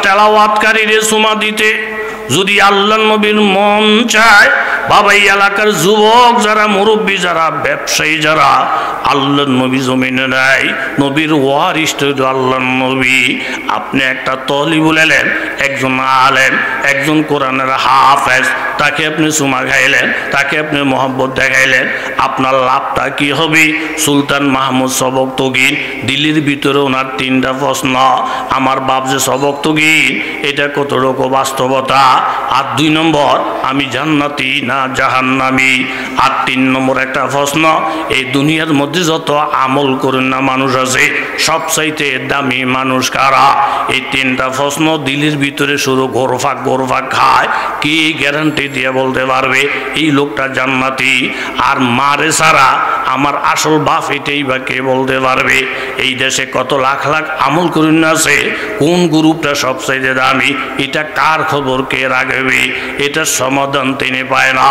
তেলাওয়াতকারীরে সুমা দিতে যদি আল্লাহর নবীর মন চায়, বাবা এই এলাকার যুবক যারা, মুরব্বী যারা, ব্যবসায়ী যারা, আল্লাহর নবী জমিনে নাই, নবীর ওয়ারিস তো আল্লাহর নবী। আপনি একটা তলিবুল এলেন, একজন আলেম, একজন কোরআনের হাফেজ, তাকে আপনি সুমা খাইলেন, তাকে আপনি মোহাব্বত দেখাইলেন, আপনার লাভটা কি হবে? সুলতান মাহমুদ সবকতগীন, দিল্লির ভিতরে ওনার 3টা প্রশ্ন। আমার বাপ যে সবকতগীন, এটা কতটুকু বাস্তবতা? আর 2 নম্বর, আমি জান্নাতি না জাহান্নামী? আর 3 নম্বর একটা প্রশ্ন, এই দুনিয়ার মধ্যে যত আমল করেন না মানুষ আছে, সবচাইতে দামি মানুষ কারা? এই 3টা প্রশ্ন দিল্লির ভিতরে শুধু গোরফাক গোরফাক খায়। কি গ্যারান্টি দিয়ে বলতে পারবে এই লোকটা জান্নাতি? আর মারে সারা আমার আসল বাপ, এটাই বা কে বলতে পারবে? এই দেশে কত লাখ লাখ আমল করেন না আছে, কোন গ্রুপটা সবচাইতে দামি, এটা কার খবর কে রাখবে? এটার সমাধান তিনি পায় না।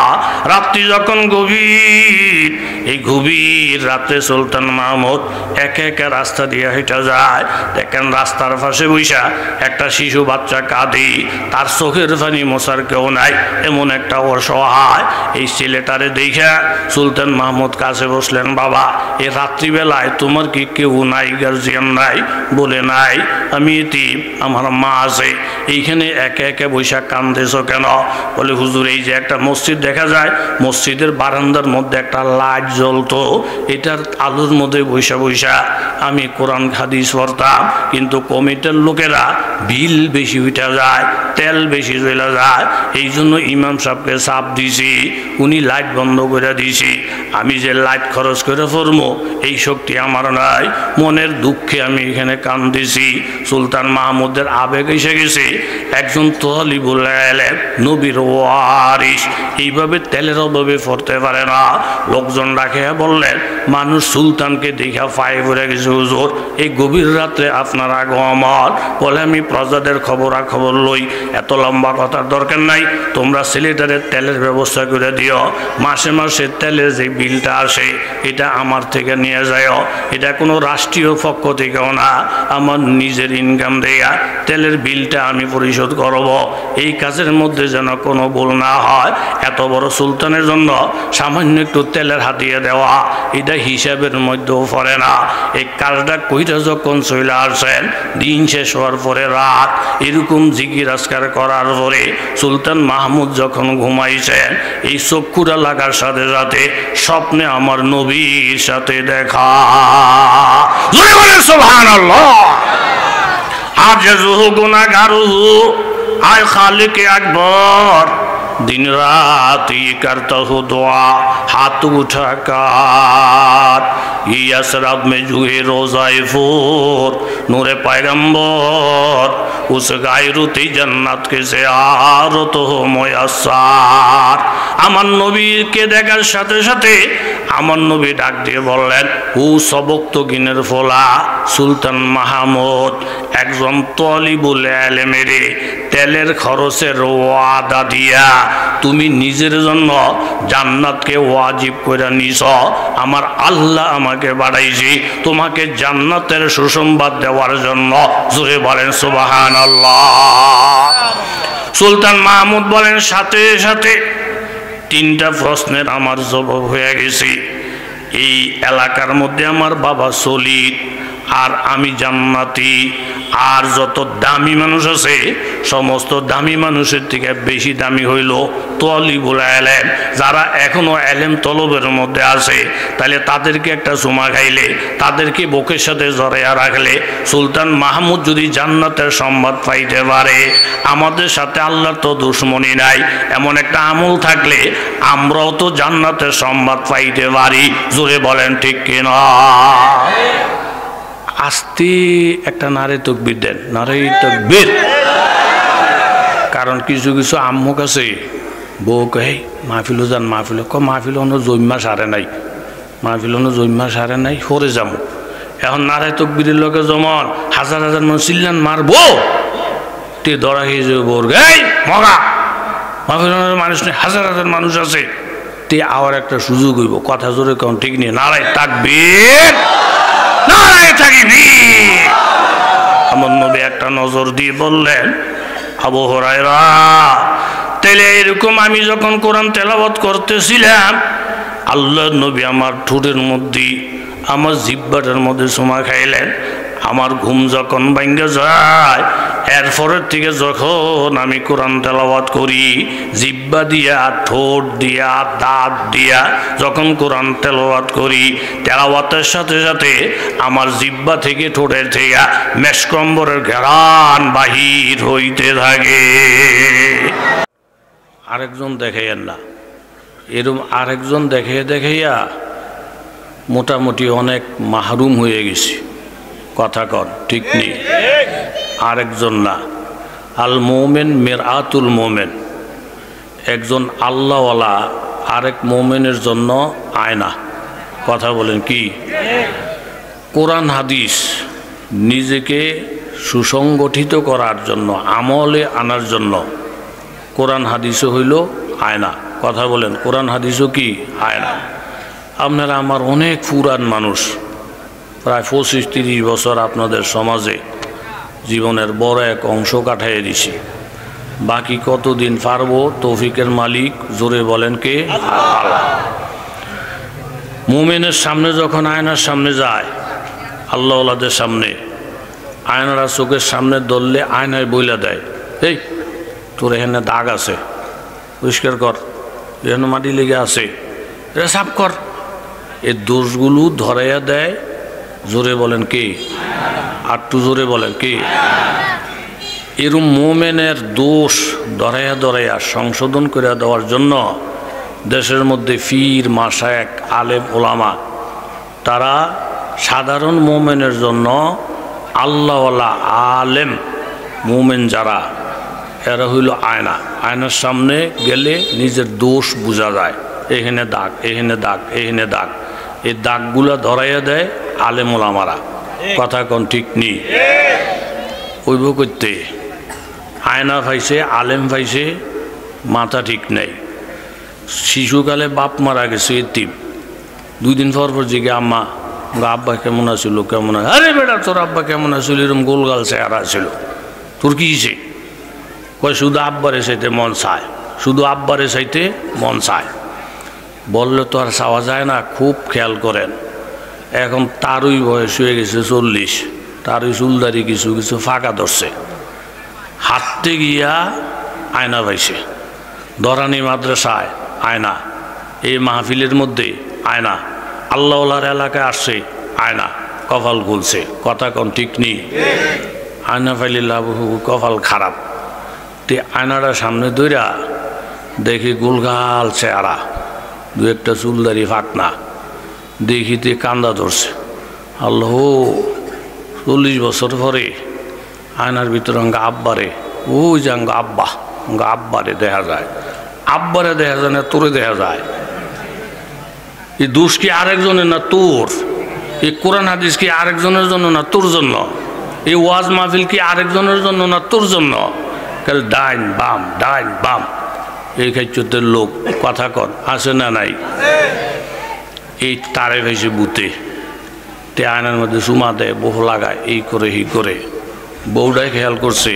রাত্রি যখন গভীর, এই গভীর রাত্রে সুলতান মাহমুদ একে একে রাস্তা দিয়ে হেঁটে যায়। দেখেন রাস্তার পাশে বৈশা একটা শিশু বাচ্চা কাঁদে, তার চোখের পানি মোছার কেউ নাই, এমন একটা অসহায়। এই ছেলেটারে দেখে সুলতান মাহমুদ কাছে বসলেন, বাবা এই রাত্রিবেলায় তোমার কি কেউ নাই, গার্জিয়ান নাই? বলে নাই, আমি এতিম, আমার মা আছে। এইখানে একে একে বৈশা কান্দেছ কেন? বলে হুজুর এই যে একটা মসজিদ দেখা যায়, মসজিদের বারান্দার মধ্যে একটা লাইট জ্বলতো, এটার আলোর মধ্যে বৈশা বৈশা আমি কোরআন হাদিস পড়তাম, কিন্তু কমিটির লোকেরা বিল বেশি উঠে যায়, তেল বেশি চলে যায়, এই জন্য ইমাম সাহেবকে চাপ দিছি, উনি লাইট বন্ধ করে দিছি। আমি যে লাইট খরচ করে পড়বো এই শক্তি আমার নাই, মনের দুঃখে আমি এখানে কান্দিছি। সুলতান মাহমুদের আবেগ এসে গেছে, একজন তলিবুল এলেম, নবীর ওয়ারিস, এইভাবে তেলের অভাবে পড়তে পারে না। লোকজন ডাকে বললেন, মানুষ সুলতানকে দেখা পায়ে পড়ে গেছে হুজুর, এই গভীর রাত্রে আপনার আগমন। বলে আমি প্রজাদের খবর লই, এত লম্বা কথার দরকার নাই, তোমরা সিলিন্ডারের তেলের ব্যবস্থা করে দিও, মাসে মাসে তেলের যে বিলটা আসে এটা আমার থেকে নিয়ে যায়, এটা কোনো রাষ্ট্রীয় পক্ষ থেকেও না, আমার নিজের ইনকাম দেয়া তেলের বিলটা আমি পরিশোধ করব। এই কাজের মধ্যে যেন কোনো ভুল না হয়। এত বড় সুলতানের জন্য সামান্য একটু তেলের হাতিয়ে দেওয়া এটা হিসাবের মধ্যেও পড়ে না। এই কাজটা কইটা যখন চলে আসেন, দিন শেষ হওয়ার পরে রাত, এরকম জিকির আজকার করার পরে সুলতান মাহমুদ যখন ঘুমাইছেন, এই চক্ষুটা লাগার সাথে সাথে স্বপ্নে আমার নবীর সাথে দেখা। সুবহানাল্লাহ। আজজুহু গুনাহগারুহু আয় খালিকে আকবর, दिन रात ये करता हूँ दुआ, हाथ उठाकर ये असरब में जुए रोज़ाए फूर, नूरे पैगम्बर उस गायरुती जन्नत के ज़ियारत हो मुयस्सर। আমার নবীকে দেখার সাথে সাথে আমার নবী ডাক দিয়ে বললেন, ও সবকতগীনের ফোলা সুলতান মাহমুদ, একজন তলিবুল এলেমের তেলের খরচের ওয়াদা দিয়া তুমি নিজের জন্য জান্নাতকে ওয়াজিব করে নিছ। আমার আল্লাহ আমাকে বাড়াইছি তোমাকে জান্নাতের সুসংবাদ দেওয়ার জন্য। জোরে বলেন সুবহানাল্লাহ। সুলতান মাহমুদ বলেন, সাথে সাথে 3টা প্রশ্নের আমার জবাব হয়ে গেছে। এই এলাকার মধ্যে আমার বাবা শহীদ, আর আমি জান্নাতি, আর যত দামি মানুষ আছে সমস্ত দামি মানুষের থেকে বেশি দামি হইল তলিবুল এলেম। যারা এখনো এলেম তলবের মধ্যে আছে, তাহলে তাদেরকে একটা চুমা খাইলে, তাদেরকে বুকের সাথে জড়াইয়া রাখলে সুলতান মাহমুদ যদি জান্নাতের সংবাদ পাইতে পারে, আমাদের সাথে আল্লাহর তো দুশ্মনী নাই, এমন একটা আমল থাকলে আমরাও তো জান্নাতের সংবাদ পাইতে পারি। জোরে বলেন ঠিক কিনা? আস্তে একটা নারে তকবীর দেন, নারে তকবীর। কারণ কিছু কিছু আম্মুক আছে, বউ কহে মাহফিলও যান, মাহফিল মাহফিল অন্য জৈমা সারে নাই, মাহফিল অন্য জৈমা সারে নাই, সরে যাবো। এখন নারে তকবীরের লোকে যেমন হাজার হাজার মানুষ চিল্লান মারবো, তে ধরা খেয়ে যাবে বোর গাই মগা, মাহফিল মানুষ নেই, হাজার হাজার মানুষ আছে, তে আবার একটা সুযোগ হইব, কথা জোরে কেমন ঠিক নেই, নারায় তাকবীর, নারায় তাকবীর। আমার নবী একটা নজর দিয়ে বললেন, আবু হুরায়রা, তাহলে এরকম আমি যখন কোরআন তেলাওয়াত করতেছিলাম, আল্লাহ নবী আমার ঠোঁটের মধ্যে, আমার জিহ্বাটার মধ্যে চুমা খাইলেন। আমার ঘুম যখন ভাঙ্গে যায়, এরপরের থেকে যখন আমি কোরআন তেলাওয়াত করি, জিহ্বা দিয়া, ঠোঁট দিয়া, দাঁত দিয়া যখন কোরআন তেলাওয়াত করি, তেলাওয়াতের সাথে সাথে আমার জিহ্বা থেকে, ঠোঁটের থেকে মেশকম্বরের ঘেরান বাহির হইতে থাকে। আরেকজন দেখাইয়েন না, এরকম আরেকজন দেখাইয়া মোটামুটি অনেক মাহরুম হয়ে গেছি। কথা কন ঠিক নেই? আরেকজন না, আল মোমেন মিরআতুল মোমেন, একজন আল্লাহওয়ালা আরেক মোমেনের জন্য আয়না। কথা বলেন কি? কোরআন হাদিস নিজেকে সুসংগঠিত করার জন্য, আমলে আনার জন্য কোরআন হাদিসও হইল আয়না। কথা বলেন, কোরআন হাদিসও কি আয়না? আপনারা আমার অনেক পুরান মানুষ, প্রায় 25-30 বছর আপনাদের সমাজে জীবনের বড় এক অংশ কাটাইয়ে দিছি। বাকি কতদিন পারবো তৌফিকের মালিক জোরে বলেন কে? আল্লাহ। মুমিনের সামনে যখন আয়নার সামনে যায়, আল্লাহওয়ালাদের সামনে, আয়নারা চোখের সামনে ধরলে আয়নায় বইলা দেয়, এই তোর এখানে দাগ আছে, পরিষ্কার কর, এখানে মাটি লেগে আছে, এটা সাফ কর। এই দোষগুলো ধরাইয়া দেয়। জোরে বলেন কে? আটটু জোরে বলেন কে? এরম মোমেনের দোষ ধরাইয়া সংশোধন করে দেওয়ার জন্য দেশের মধ্যে পীর, মাশায়েখ, আলেম, ওলামা, তারা সাধারণ মোমেনের জন্য আল্লাহওয়ালা আলেম মোমেন যারা, এরা হইল আয়না। আয়নার সামনে গেলে নিজের দোষ বোঝা যায়, এখানে দাগ, এখানে দাগ, এখানে দাগ। এই দাগগুলা ধরাইয়া দেয় আলেম ওলামারা। কথা কোন ঠিক নেই? ওইব করতে আয়না পাইছে, আলেম পাইছে, মাথা ঠিক নেই। শিশুকালে বাপ মারা গেছে এতিম, 2 দিন পর জিগে আম্মা আব্বা কেমন আছিল, কেমন আছে? আরে বেটা তোর আব্বা কেমন আছিল, এরকম গোলগাল চেহারা ছিল, তোর কি হিসে? কয় শুধু আব্বারে চাইতে মন চায়, শুধু আব্বারে চাইতে মন চায়। বললে তো আর চাওয়া যায় না, খুব খেয়াল করেন। এখন তারই বয়স হয়ে গেছে 40, তারই চুলদারি কিছু কিছু ফাঁকা ধরছে। হাঁটতে গিয়া আয়না পাইছে, দরানি মাদ্রাসায় আয়না, এই মাহফিলের মধ্যে আয়না, আল্লাহওয়ালার এলাকায় আসছে আয়না, কপাল খুলছে। কথা কন ঠিক নেই? আয়না পাইলে লাভ, কপাল খারাপ। তে আয়নাটা সামনে ধইরা দেখি গোলগাল চেহারা, 2-1টা চুলদারি ফাঁকনা, দেখিতে কান্দা ধরছে। আল্লাহ, 40 বছর পরে আয়নার ভিতরে অঙ্গা আব্বারে, ওই যে অঙ্গা আব্বা, অঙ্গা আব্বারে দেখা যায়, আব্বারে দেখা যায় না, তোরে দেখা যায়। এই দোষ কি আরেকজনের না তোর? এই কোরআন হাদিস কি আরেকজনের জন্য না তোর জন্য? এই ওয়াজ মাহফিল কি আরেকজনের জন্য না তোর জন্য? কাল ডাইন বাম, ডাইন বাম, এই খাইচতের লোক। কথা কন আছে না নাই? এই তারে ভেসে বুতে তে আয়নার মধ্যে চুমা দেয়, বহু লাগায়, এই করে এই করে। বউটাই খেয়াল করছে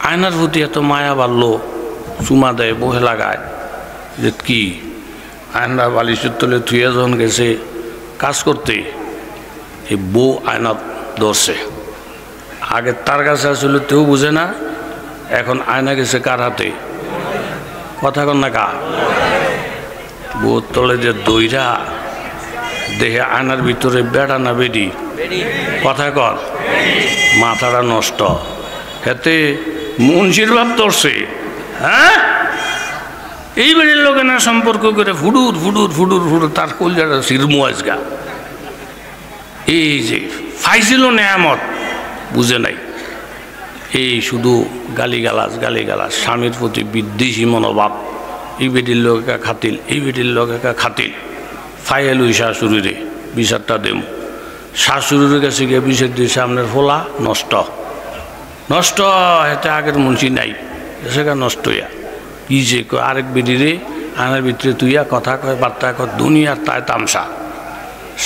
আয়নার প্রতি এত মায়া বাড়লো, চুমা দেয়, বহে লাগায়, যে কি আয়না বালিশের তলে থুয়ে যখন গেছে কাজ করতে, এই বউ আয়না ধরছে। আগে তার কাছে আসলে তেও বুঝে না, এখন আয়না গেছে কার হাতে? কথা কন না কা? বউর তলে যে দইরা দেখে আয়নার ভিতরে বেড়া না বেডি? কথা কন, মাথাটা নষ্ট। হেতে মুন্সির ভাব ধরছে। হ্যাঁ, এই বেড়ির লোকে না সম্পর্ক করে ফুডুর ফুডুর ফুডুর ফুডুর, তার কলজাটা সিরমু আজগা। এই যে ফাইছিল নেয়ামত বুঝে নাই, এই শুধু গালিগালাজ গালিগালাজ, স্বামীর প্রতি বিদ্বেষী মনোভাব, এই বেটির লোকে খাতিল, এই বেটির লোকে খাতিল। ফাইয়ালুই শাশুড়িরে বিচারটা দেম, শাশুড়ির কাছে গিয়ে বিচার দিয়ে সামনের ফোলা নষ্ট নষ্ট, এতে আগের মুন্সি নাই, সেটা নষ্ট হইয়া কি যে আরেক বেটিরে আনার ভিতরে তুইয়া কথা কয়, বার্তা কয়, দুনিয়ার তাই তামসা।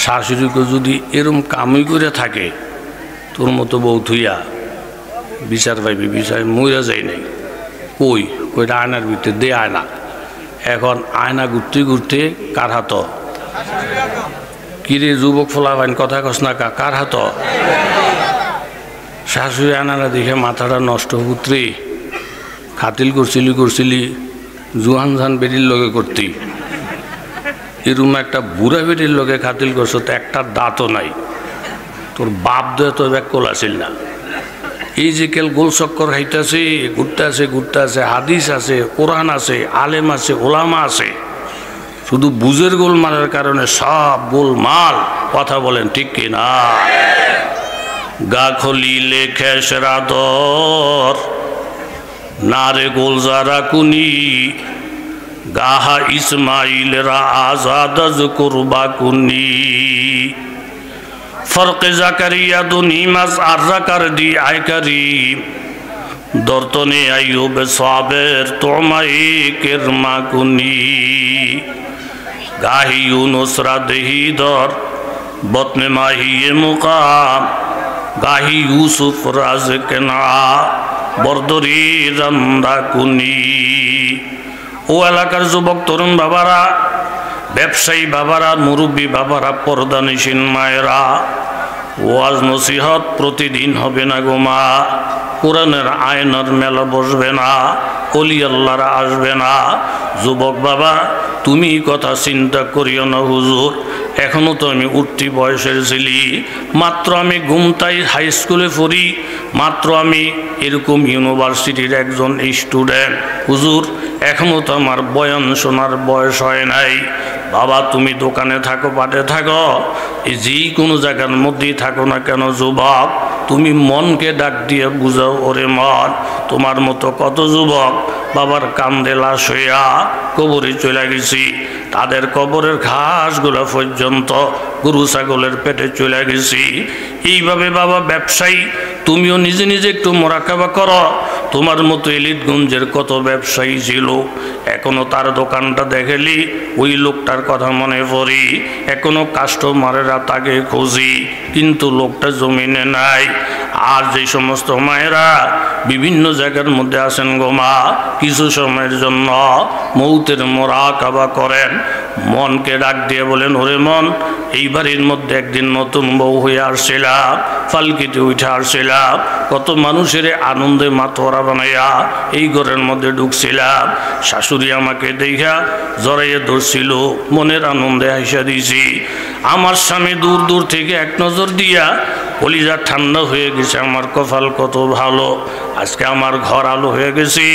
শাশুড়িকে যদি এরম কামই করে থাকে, তোর মতো বউ থুইয়া বিচার পাইবি, বিচার মইরা যাই নাই। কই কইটা আয়নার ভিতরে দে আয়না। এখন আয়না ঘুরতে ঘুরতে কার হাত? কিরে যুবক ফোলাবাইন কথা কস না কা, কার হাত? শাশুড়ি আয়নারা দেখে মাথাটা নষ্ট পুত্রে, খাতিল করছিলি জুহান জান বেরির লগে করতি, এরম একটা বুড়া বেরির লগে খাতিল করছো তো একটা দাঁতও নাই, তোর বাপ দয়ে তো ব্যাকল আসিল না। এই যে কেল গোল চক্কর খাইতেছে, ঘুরতে আছে, হাদিস আছে, কোরআন আছে, আলেম আছে, ওলামা আছে, শুধু বুঝের গোল মারার কারণে সব গোল মাল। কথা বলেন ঠিক কি না? গা খলিলে খেসরা দর নারে গোল যারা কুনি, গাহা ইসমাইলরা আজাদ করবা কুনি। ফরকে জাকারিয়া দুনি মাস আররা দি আয় করিম, দর্তনে আইয়ুব সাবের তোমায় কেরমা কুনি। গাহি ইউনুসরা দেহি দর বতনে মাহিয়ে মুকাম, গাহি ইউসুফ রাজকেনা বরদরি রান্দা কুনি। ও এলাকার যুবক তরুণ বাবারা, ব্যবসায়ী বাবারা, মুরব্বী বাবারা, পর্দানিসীন মায়েরা, ওয়াজ নসিহত প্রতিদিন হবে না গো মা। কোরআনের আয়নার মেলা বসবে না, অলি আল্লাহরা আসবে না। যুবক বাবা তুমি কথা চিন্তা করিও না হুজুর, এখনো তো আমি উঠতি বয়সের ছিলি, মাত্র আমি ঘুমতাই হাই স্কুলে পড়ি, মাত্র আমি এরকম ইউনিভার্সিটির একজন স্টুডেন্ট। হুজুর এখনো তো আমার বয়ান শোনার বয়স হয় নাই। বাবা তুমি দোকানে থাকো, পাটে থাকো, যে কোনো জায়গার মধ্যেই থাকো না কেন যুবক, তুমি মনকে ডাক দিয়ে বুঝাও, ওরে মন তোমার মতো কত যুবক বাবার কান্দে লাশ হইয়া কবরে চলে গেছি, তাদের কবরের ঘাসগুলো পর্যন্ত গরু ছাগলের পেটে চলে গেছি। এইভাবে বাবা ব্যবসায়ী তুমিও নিজে নিজে একটু মোরাকাবা করো। তোমার মতো এলিটগঞ্জের কত ব্যবসায়ী ছিল, এখনো তার দোকানটা দেখেলি ওই লোকটার কথা মনে পড়ি, এখনো কাস্টমারেরা তাকে খুঁজি, কিন্তু লোকটা জমিনে নাই। আর যে সমস্ত মায়েরা বিভিন্ন জায়গার মধ্যে আছেন গো মা, কিছু সময়ের জন্য মৌতের মোরাকাবা করেন, মনকে ডাক দিয়ে বলেন, ওরে মন এই বাড়ির মধ্যে একদিন নতুন বউ হয়ে আসছিলাম, পালকিতে উঠে আসছিলাম, কত মানুষের আনন্দে মাতোয়ারা বানাইয়া এই ঘরের মধ্যে ঢুকছিলাম, শাশুড়ি আমাকে দেখা জড়াইয়ে ধরছিল, মনের আনন্দে হাসা দিয়েছি। আমার স্বামী দূর দূর থেকে এক নজর দিয়া কলিজা ঠান্ডা হয়ে গেছে, আমার কপাল কত ভালো, আজকে আমার ঘর আলো হয়ে গেছি।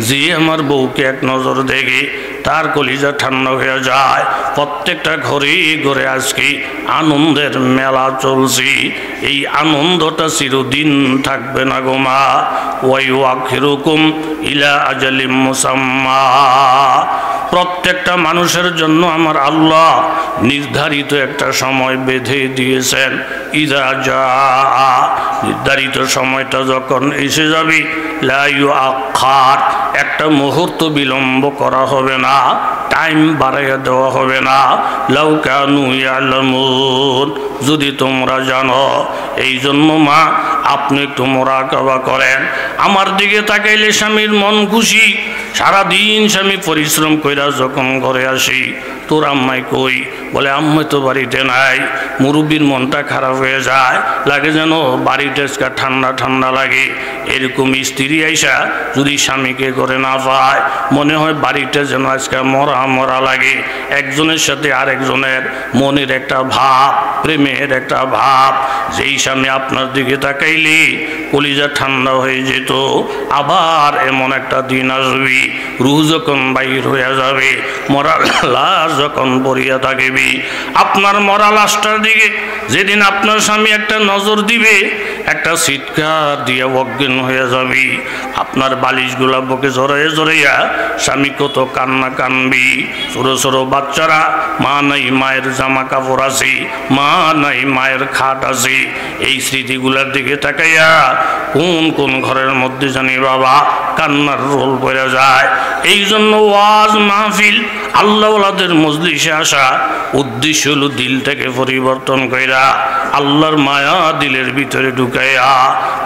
যে আমার বউকে এক নজর দেখে তার কলিজা ঠান্ডা হয়ে যায়। প্রত্যেকটা ঘরে ঘরে আজকে আনন্দের মেলা চলছে, এই আনন্দটা চিরদিন থাকবে না গো মা। ওয়াইওয়াখিরুকুম ইলা আজালিম মুসাম্মা, প্রত্যেকটা মানুষের জন্য আমার আল্লাহ নির্ধারিত একটা সময় বেঁধে দিয়েছেন। ইযা জা, নির্ধারিত সময়টা যখন এসে যাবে, লা ইউআখার, একটা মুহূর্ত বিলম্ব করা হবে না, টাইম বাড়াইয়া দেওয়া হবে না। লাউ কানু ইয়ালামুন, যদি তোমরা জানো। এই জন্য মা আপনি একটু মোরাকাবা করেন। আমার দিকে তাকাইলে স্বামীর মন খুশি, সারাদিন স্বামী পরিশ্রম কইরা যখন ঘরে আসি, তোর আম্মাই কই? বলে আম্মাই তো বাড়িতে নাই। মুরব্বীর মনটা খারাপ হয়ে যায়, লাগে যেন বাড়িটা ঠান্ডা ঠান্ডা লাগে। এরকম স্ত্রী আইসা যদি স্বামীকে ঘরে না পায়, মনে হয় বাড়িটা যেন আজকে মরা মরা লাগে। একজনের সাথে আরেকজনের মনের একটা ভাব, প্রেমের একটা ভাব, যেই স্বামী আপনার দিকে তাকাইলে কলিজা ঠান্ডা হয়ে যেত। আবার এমন একটা দিন আসবি, রুহ যখন বাইর হয়ে যাবে, মরা লাশ যখন পড়িয়া থাকিবি, আপনার মরা লাশটার দিকে যেদিন আপনার স্বামী একটা নজর দিবে, একটা চিৎকার দিয়ে অজ্ঞান হয়ে যাবি। আপনার বালিশগুলা বুকে জড়াইয়া জড়াইয়া স্বামী কত কান্না কানবি। ছোটো ছোটো বাচ্চারা, মা নাই মায়ের জামা কাপড় আছে, মা নাই মায়ের খাট আছে, এই স্মৃতিগুলার দিকে তাকাইয়া কোন কোন ঘরের মধ্যে জানি বাবা কান্নার রোল পড়ে যায়। এই জন্য ওয়াজ মাহফিল আল্লাহ ওয়ালাদের মজলিসে আসা উদ্দেশ্য হলো দিলটাকে পরিবর্তন কইরা আল্লাহর মায়া দিলের ভিতরে ঢুকাইয়া,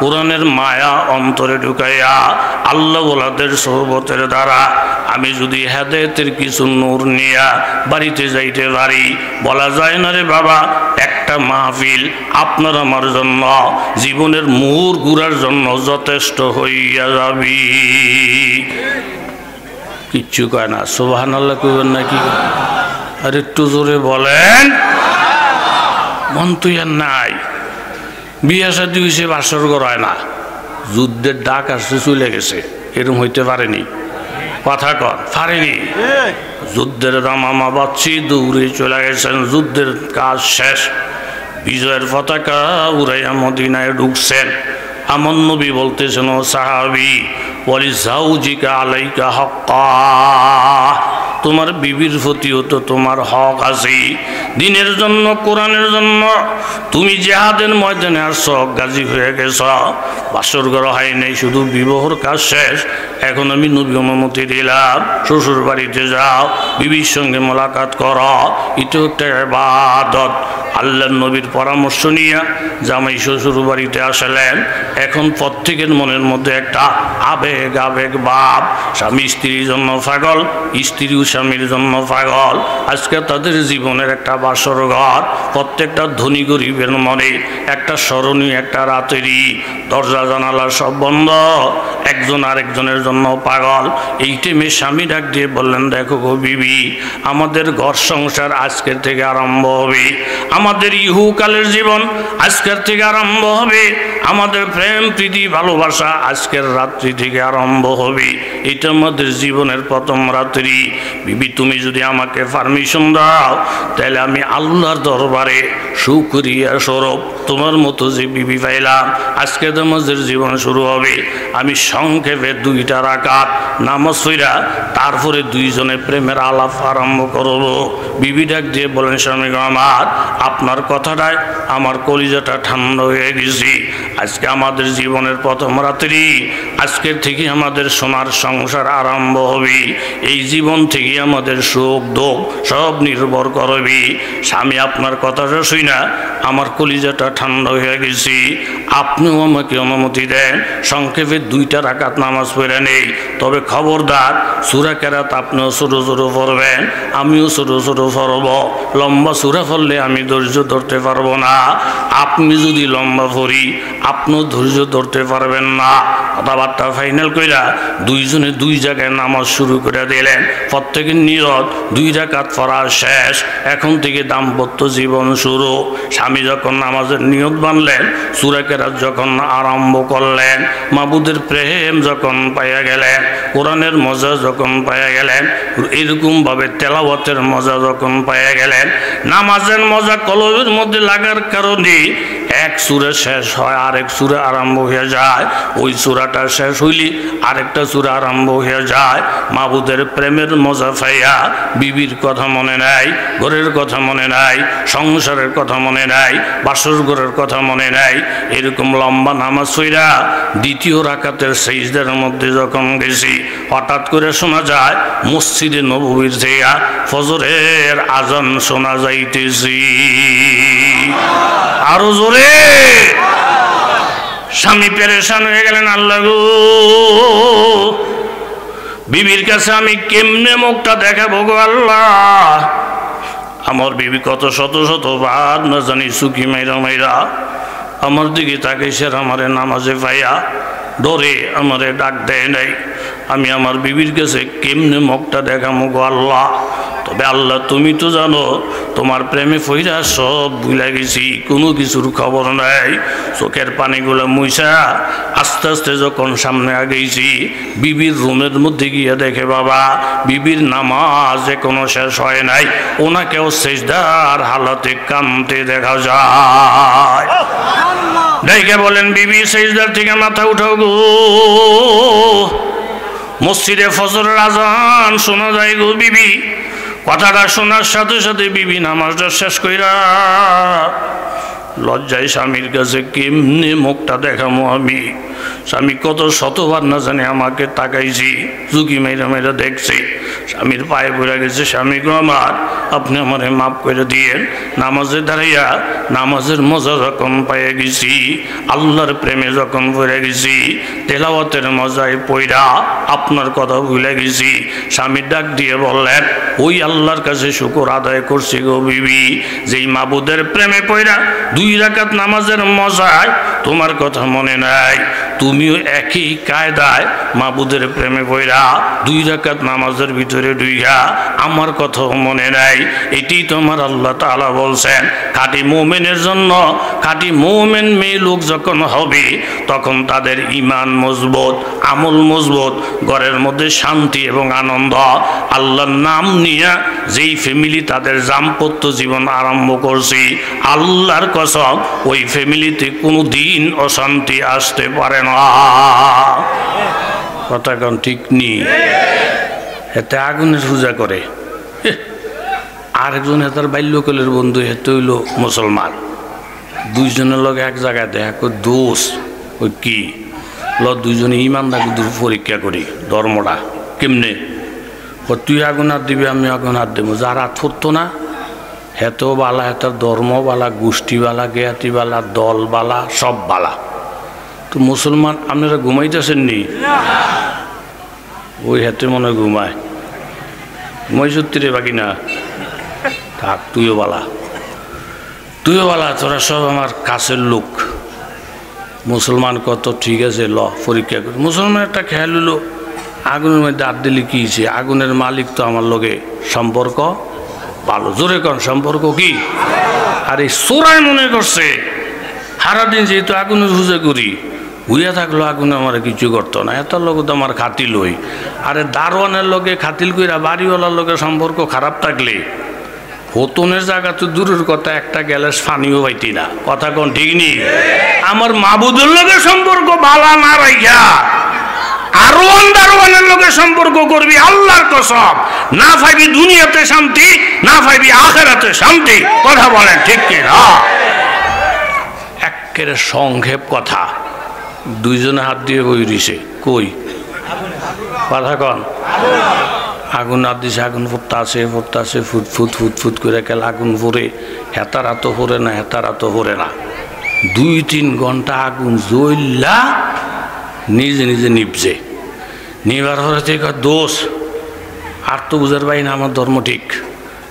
কোরআনের মায়া অন্তরে ঢুকাইয়া, আল্লাহ ওয়ালাদের সোহবতের দ্বারা আমি যদি হেদায়েতের কিছু নূর নিয়া বাড়িতে যাইতে পারি, বলা যায় না রে বাবা একটা মাহফিল আপনার আমার জন্য জীবনের মোড় ঘুরার জন্য যথেষ্ট হইয়া যাবি। কিচ্ছু কয় না, সুবহানাল্লাহ কইবেন নাকি? আর একটু জোরে বলেন। মন তুই আর নাই, বিয়ে শাদী হয়েছে, বাসর ঘর হয় না, যুদ্ধের ডাক আসছে চলে গেছে, এরকম হইতে পারেনি। কথা কর পারেনি। যুদ্ধের দামামা বাচ্চি দৌড়ে চলে গেছেন, যুদ্ধের কাজ শেষ, বিজয়ের পতাকা উড়াইয়া মদিনায় ঢুকছেন। আমার নবী বলতেছেন ও সাহাবী, ওয়ালি জাউজিকা আলাইকা হাক্কা, তোমার বিবির প্রতিও তো তোমার হক আছে। দিনের জন্য কোরআনের জন্য তুমি জিহাদের ময়দানে আসছ, গাজী হয়ে গেছ, বাসর ঘর হয় নাই, শুধু বিবাহর কাজ শেষ। এখন আমি নবী অনুমতি দিলাম, শ্বশুর বাড়িতে যাও, বিবির সঙ্গে মোলাকাত করো, এটাও একটা ইবাদত। আল্লাহর নবীর পরামর্শ নিয়ে জামাই শ্বশুর বাড়িতে আসলেন। এখন প্রত্যেকের মনের মধ্যে একটা আবেগ আবেগ ভাব, স্বামী স্ত্রীর জন্য পাগল, স্ত্রীও স্বামীর জন্য পাগল। আজকে তাদের জীবনের একটা বাসর ঘর, প্রত্যেকটা ধনী গরিবের মনে একটা স্মরণীয় একটা রাতেরই, দরজা জানালা সব বন্ধ, একজন আরেকজনের জন্য পাগল। এই টাইমে স্বামী ডাক দিয়ে বললেন, দেখো গো বিবি, আমাদের ঘর সংসার আজকের থেকে আরম্ভ হবে, আমাদের ইহুকালের জীবন আজকের থেকে আরম্ভ হবে, আমাদের প্রেম প্রীতি ভালোবাসা আজকের রাত্রি থেকে আরম্ভ হবে, এটা আমাদের জীবনের প্রথম রাত্রি। বিবি তুমি যদি আমাকে পারমিশন দাও, তাহলে আমি আল্লাহর দরবারে শুকরিয়া স্বরূপ তোমার মতো যে বিবি পাইলাম, আজকে তো আমাদের জীবন শুরু হবে। আমি সংক্ষেপে 2টা রাকাত নামাজ পড়া তারপরে দুইজনে প্রেমের আলাপ আরম্ভ করব। বিবি ডাক দিয়ে বলেন, স্বামী আমার, আপনার কথাটায় আমার কলিজাটা ঠান্ডা হয়ে গেছি। আজকে আমাদের জীবনের প্রথম রাত্রি, আজকের থেকে আমাদের সোনার সংসার আরম্ভ হবে, এই জীবন থেকে আমাদের সুখ দুঃখ সব নির্ভর করবে। স্বামী আপনার কথাটা শুই না আমার কলিজাটা ঠান্ডা হয়ে গেছি, আপনিও আমাকে অনুমতি দেন সংক্ষেপে 2টা রাকাত নামাজ পড়ে নেই। তবে খবরদার সূরা কেরাত আপনিও ছোটো ছোটো পড়বেন, আমিও ছোটো ছোটো পড়ব। লম্বা সূরা পড়লে আমি ধৈর্য ধরতে পারবো না, আপনি যদি লম্বা পড়ি আপনিও ধৈর্য ধরতে পারবেন না। কথাবার্তা ফাইনাল কইরা দুইজনে 2 জায়গায় নামাজ শুরু করে দিলেন। প্রত্যেকের নিয়ত 2 রাকাত পড়া শেষ, এখন থেকে দাম্পত্য জীবন শুরু। স্বামী যখন নামাজের নিয়ত বানলেন, সূরা কেরাত যখন আরম্ভ করলেন, মাবুদের প্রেম যখন পাইয়া গেলেন, কোরআনের মজা যখন পাইয়া গেলেন, এরকমভাবে তেলাওয়াতের মজা যখন পাইয়া গেলেন, নামাজের মজা কলবের মধ্যে লাগার কারণে এক সূরা শেষ হয় আরেক সূরা আরম্ভ হয়ে যায়, ওই সূরাটা শেষ হইলে আরেকটা সূরা আরম্ভ হয়ে যায়। মাবুদের প্রেমের মজা পাইয়া বিবির কথা মনে নাই, ঘরের কথা মনে নাই, সংসারের কথা মনে নাই, বাসর ঘরের কথা মনে নাই। এরকম লম্বা নামাজ পড়া 2য় রাকাতের সিজদার মধ্যে যখন গেছি, হঠাৎ করে শোনা যায় মসজিদে নববীর থেকে ফজরের আজান শোনা যাইতেছি। আরো জোরে। স্বামী পেরেশান হয়ে গেলেন, আল্লাহ গো, বিবির কাছে আমি কেমনে মুখটা দেখাবো গো আল্লাহ। আমার বিবি কত শত শতবার না জানি সুখী মাইরা মাইরা আমার দিকে তাকাইছে, আমারে নামাজে পাইয়া ডরে আমারে ডাক দেয় নাই। আমি আমার বিবির কাছে কেমনে মুখটা দেখাবো গো আল্লাহ। তবে আল্লাহ তুমি তো জানো, তোমার প্রেমে ফইরা সব ভুলে গেছি, কোনো কিছুর খবর নাই। চোখের পানিগুলো মুইসা আস্তে আস্তে যখন সামনে আগেইছি, বিবির রুমের মধ্যে গিয়ে দেখে বাবা বিবির নামাজ এখনো শেষ হয় নাই, ওনাকেও সিজদার হালাতে কাঁদতে দেখা যায়। দেখে বলেন, বিবি সিজদার থেকে মাথা উঠাও গো, মসজিদে ফজরের আজান শোনা যায় গো বিবি। কথাটা শোনার সাথে সাথে বিবি নামাজটা শেষ কইরা লজ্জায় স্বামীর কাছে কেমনে মুখটা দেখামো আমি। স্বামী কত শতবার না জানে আমাকে তাকাইছি, ঝুঁকি মেরা মেরা দেখছি। স্বামীর পায়ে পড়ে গেছে, স্বামী গো আমার আপনি আমারে মাফ করে দিয়েন। নামাজে দাঁড়াইয়া নামাজের মজা যখন পেয়ে গেছি, আল্লাহর প্রেমে যখন পড়ে গেছি, তেলাওয়াতের মজায় পইরা আপনার কথা ভুলে গেছি। স্বামী ডাক দিয়ে বললেন, ওই আল্লাহর কাছে শুকর আদায় করছি গো বিবি, যেই মাবুদের প্রেমে পইরা 2 রাকাত নামাজের মজায় তোমার কথা মনে নাই, তুমিও একই কায়দায় মাবুদের প্রেমে পইরা 2 রাকাত নামাজের ভিতরে ঢুইয়া আমার কথাও মনে নাই। এটি তোমার আল্লাহ তাআলা বলছেন, খাঁটি মুমিনের জন্য, খাঁটি মুমিন মেয়ে লোক যখন হবে তখন তাদের ঈমান মজবুত, আমল মজবুত, ঘরের মধ্যে শান্তি এবং আনন্দ। আল্লাহর নাম নিয়ে যেই ফ্যামিলি তাদের দাম্পত্য জীবন আরম্ভ করছে, আল্লাহর কসম ওই ফ্যামিলিতে কোনো দিন অশান্তি আসতে পারে না। কথা কোন ঠিক নেই? এতে আগুনের পূজা করে, আরেকজন হেতার বাল্যকালের বন্ধু, হেতে হইল মুসলমান। 2 জনের লগে এক জায়গায় দেখা করে দোষ ওই কি দুইজনে ইমানদার পরীক্ষা করি ধর্মটা কেমনে। তুই আগুন হাত দিবি, আমি আগুন হাত দেবো। যার হাত ফুটতো না হেতেও বালা, হেতার ধর্ম বালা, গোষ্ঠী বালা, জ্ঞাতি বালা, দল বালা, সব বালা। তো মুসলমান আপনারা ঘুমাইতেছেন নি? ওই হেতে মনে হয় ঘুমায়, ঘুমাই সত্যি রে বাকি না থাক, তুইও বালা, তুইও বালা, তোরা সব আমার কাছের লোক। মুসলমান কত ঠিক আছে, ল পরীক্ষা করি। মুসলমান একটা খেয়াল হলো, আগুনের মধ্যে হাত দিলে কি হয়েছে? আগুনের মালিক তো আমার লগে সম্পর্ক ভালো। জোরে কন সম্পর্ক কি? আর এই চোরাই মনে করছে সারাদিন যেহেতু আগুনের পূজা করি, হুইয়া থাকলো আগুন আমার কিছু করতো না, এত লোক তো আমার খাতিল হই। আরে দারোয়ানের লগে খাতিল কইরা বাড়িওয়ালার লগে সম্পর্ক খারাপ থাকলে হতনের জায়গা তো দূরের কথা, একটা গ্যালাস পানিও পাইতি না। কথা কোন ঠিক নেই? আমার মাবুদের লগে সম্পর্ক ভালো না রাইখা আরোয়ান দারোয়ানের লগে সম্পর্ক করবি, আল্লাহর কসম না পাইবি দুনিয়াতে শান্তি, না পাইবি আখিরাতে শান্তি। কথা বলেন ঠিক কি না? একেবারে সংক্ষেপ কথা, 2 জনে হাত দিয়ে বই দিছে কই? কথা কন। আগুন হাত দিছে, আগুন ফুটতাছে ফুটতাছে, ফুট ফুট ফুট ফুট করে গেল আগুন ভরে। হেতার হাতও ভরে না, হেতার হাতও ভরে না। 2-3 ঘন্টা আগুন জ্বললা নিজে নিজে নিপছে। নিবার পরে থেকে দোষ আর তো বুঝার পাই না আমার ধর্ম ঠিক,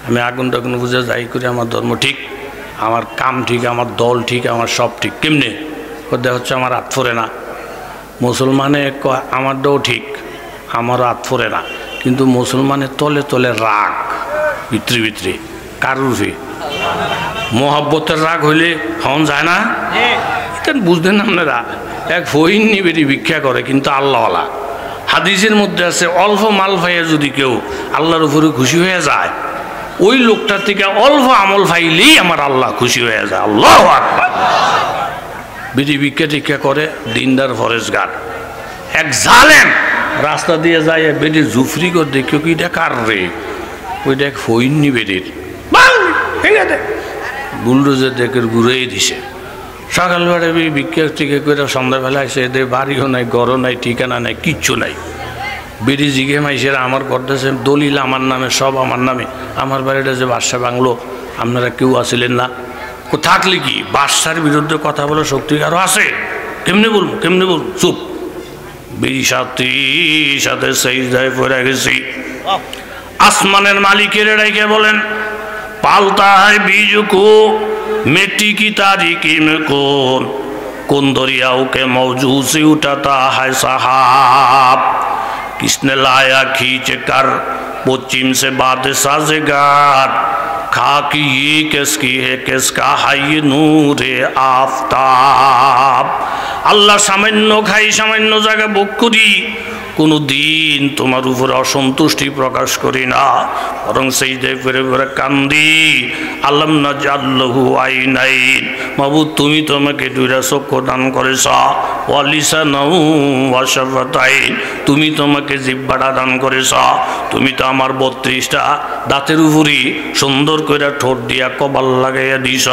আমি আগুন টাগুন বুঝে যাই করি, আমার ধর্ম ঠিক, আমার কাম ঠিক, আমার দল ঠিক, আমার সব ঠিক। কেমনে দেখ হচ্ছে আমার হাত ফোরে না। মুসলমানে আমারটাও ঠিক, আমারও হাত ফোরে না, কিন্তু মুসলমানের তলে তলে রাগ ভিতরে ভিতরে। কার রূপে? মোহাব্বতের রাগ হইলে হন যায় না? এটা বুঝলেন আপনারা? এক ফইন নিবেদি ভিক্ষা করে কিন্তু আল্লাহওয়ালা। হাদিসের মধ্যে আছে, অল্প মাল পাইয়া যদি কেউ আল্লাহর উপরে খুশি হয়ে যায়, ওই লোকটার থেকে অল্প আমল পাইলেই আমার আল্লাহ খুশি হয়ে যায়। আল্লাহু আকবার। বিধি ভিক্ষা টিক্ষা করে, দিনদার ফরেজগার। এক জালেম রাস্তা দিয়ে যায়, বেডির জুফরি করে দেখিও কি এটা কার রে? ওইটা এক ফইন নিবেদির বুলডোজের দেখে ঘুরেই দিছে। সকালবেলা ভিক্ষা টিকে করে সন্ধ্যাবেলা এসে এদের বাড়িও নাই, ঘরও নাই, ঠিকানা নাই, কিচ্ছু নাই। বিড়ি জিগে মাইসেরা আমার করতেছে দলিল আমার নামে, সব আমার নামে। আমার বাড়িটা যে বাদশা বাংলো, আপনারা কেউ আসিলেন না। থাকলে কি বাদশার বিরুদ্ধে কথা বলার শক্তি আরও আছে? কেমনে বলবো, কেমনে বলবো? চুপ। বিড়ি সাথে সেজদায় পড়ে গেছি। আসমানের মালিকের রেখে বলেন, পালতা হয় बीजको मिट्टी की तारीकी में कौन दरियाओं के मौजू से उठाता है साहब, किसने लाया खींच कर पश्चिम से बादशाह से गाट, खाकी ये किसकी है, किसका है ये नूरे आफताब। अल्लाह सामान्य खाई सामान्य जगह बुक करी, কোনো দিন তোমার উপরে অসন্তুষ্টি প্রকাশ করি না, বরং সেই পরে পরে কান্দি। আল্লাম না জাল্লাহু আইনাইন, মাবুদ তুমি তোমাকে 2টা চক্ষু দান করেছ, ওয়ালিসানাহু ওয়া শাফাতাইন, তুমি তোমাকে জিহ্বাটা দান করেছ। তুমি তো আমার 32টা দাঁতের উপরই সুন্দর করে ঠোঁট দিয়া কপাল লাগাইয়া দিছ।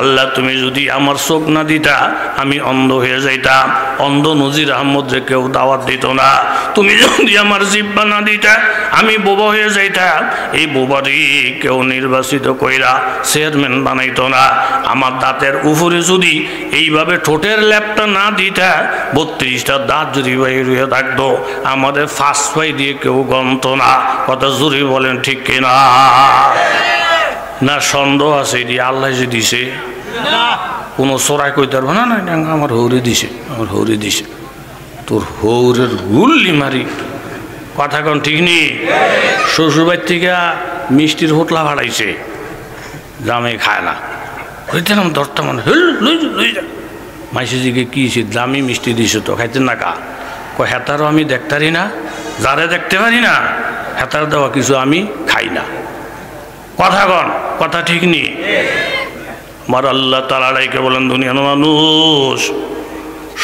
আল্লাহ তুমি যদি আমার চোখ না দিতা আমি অন্ধ হয়ে যাইতাম। অন্ধ নজির আহমদ যে কেউ দাওয়াত দিত না। তুমি যদি আমার জিহ্বা না দিতা আমি বোবা হয়ে যাইতাম। এই বোবারই কেউ নির্বাচিত কইরা চেয়ারম্যান বানাইতো না। আমার দাঁতের উপরে যদি এইভাবে ঠোঁটের ল্যাপটা না দিতা 32টা দাঁত যদি বাইরে হয়ে থাকতো আমাদের ফার্স্ট পাই দিয়ে কেউ গন্ত না। কথা জোরে বলেন ঠিক কিনা? না সন্দেহ আছে এটি আল্লাহ যে দিছে? কোনো চোরাই কইতে পারবো না। না আমার হৌরে দিছে, আমার হৌরে দিছে। তোর হৌরের গুল্লি মারি। কথা কন ঠিক নেই? শ্বশুরবাড়ির থেকে মিষ্টির হোটলা ভাড়াইছে, জামে খায় না। কইতেন দরটা মানে লই যা মাইসে জিগে কি দামি মিষ্টি দিছে তো খাইতেন না কা? কয় হেতারও আমি দেখতারি না, যারে দেখতে পারি না হেতার দেওয়া কিছু আমি খাই না। কথা কন, কথা ঠিক নেই? আমার আল্লাহ তাআলা রাইকে বলেন দুনিয়ার মানুষ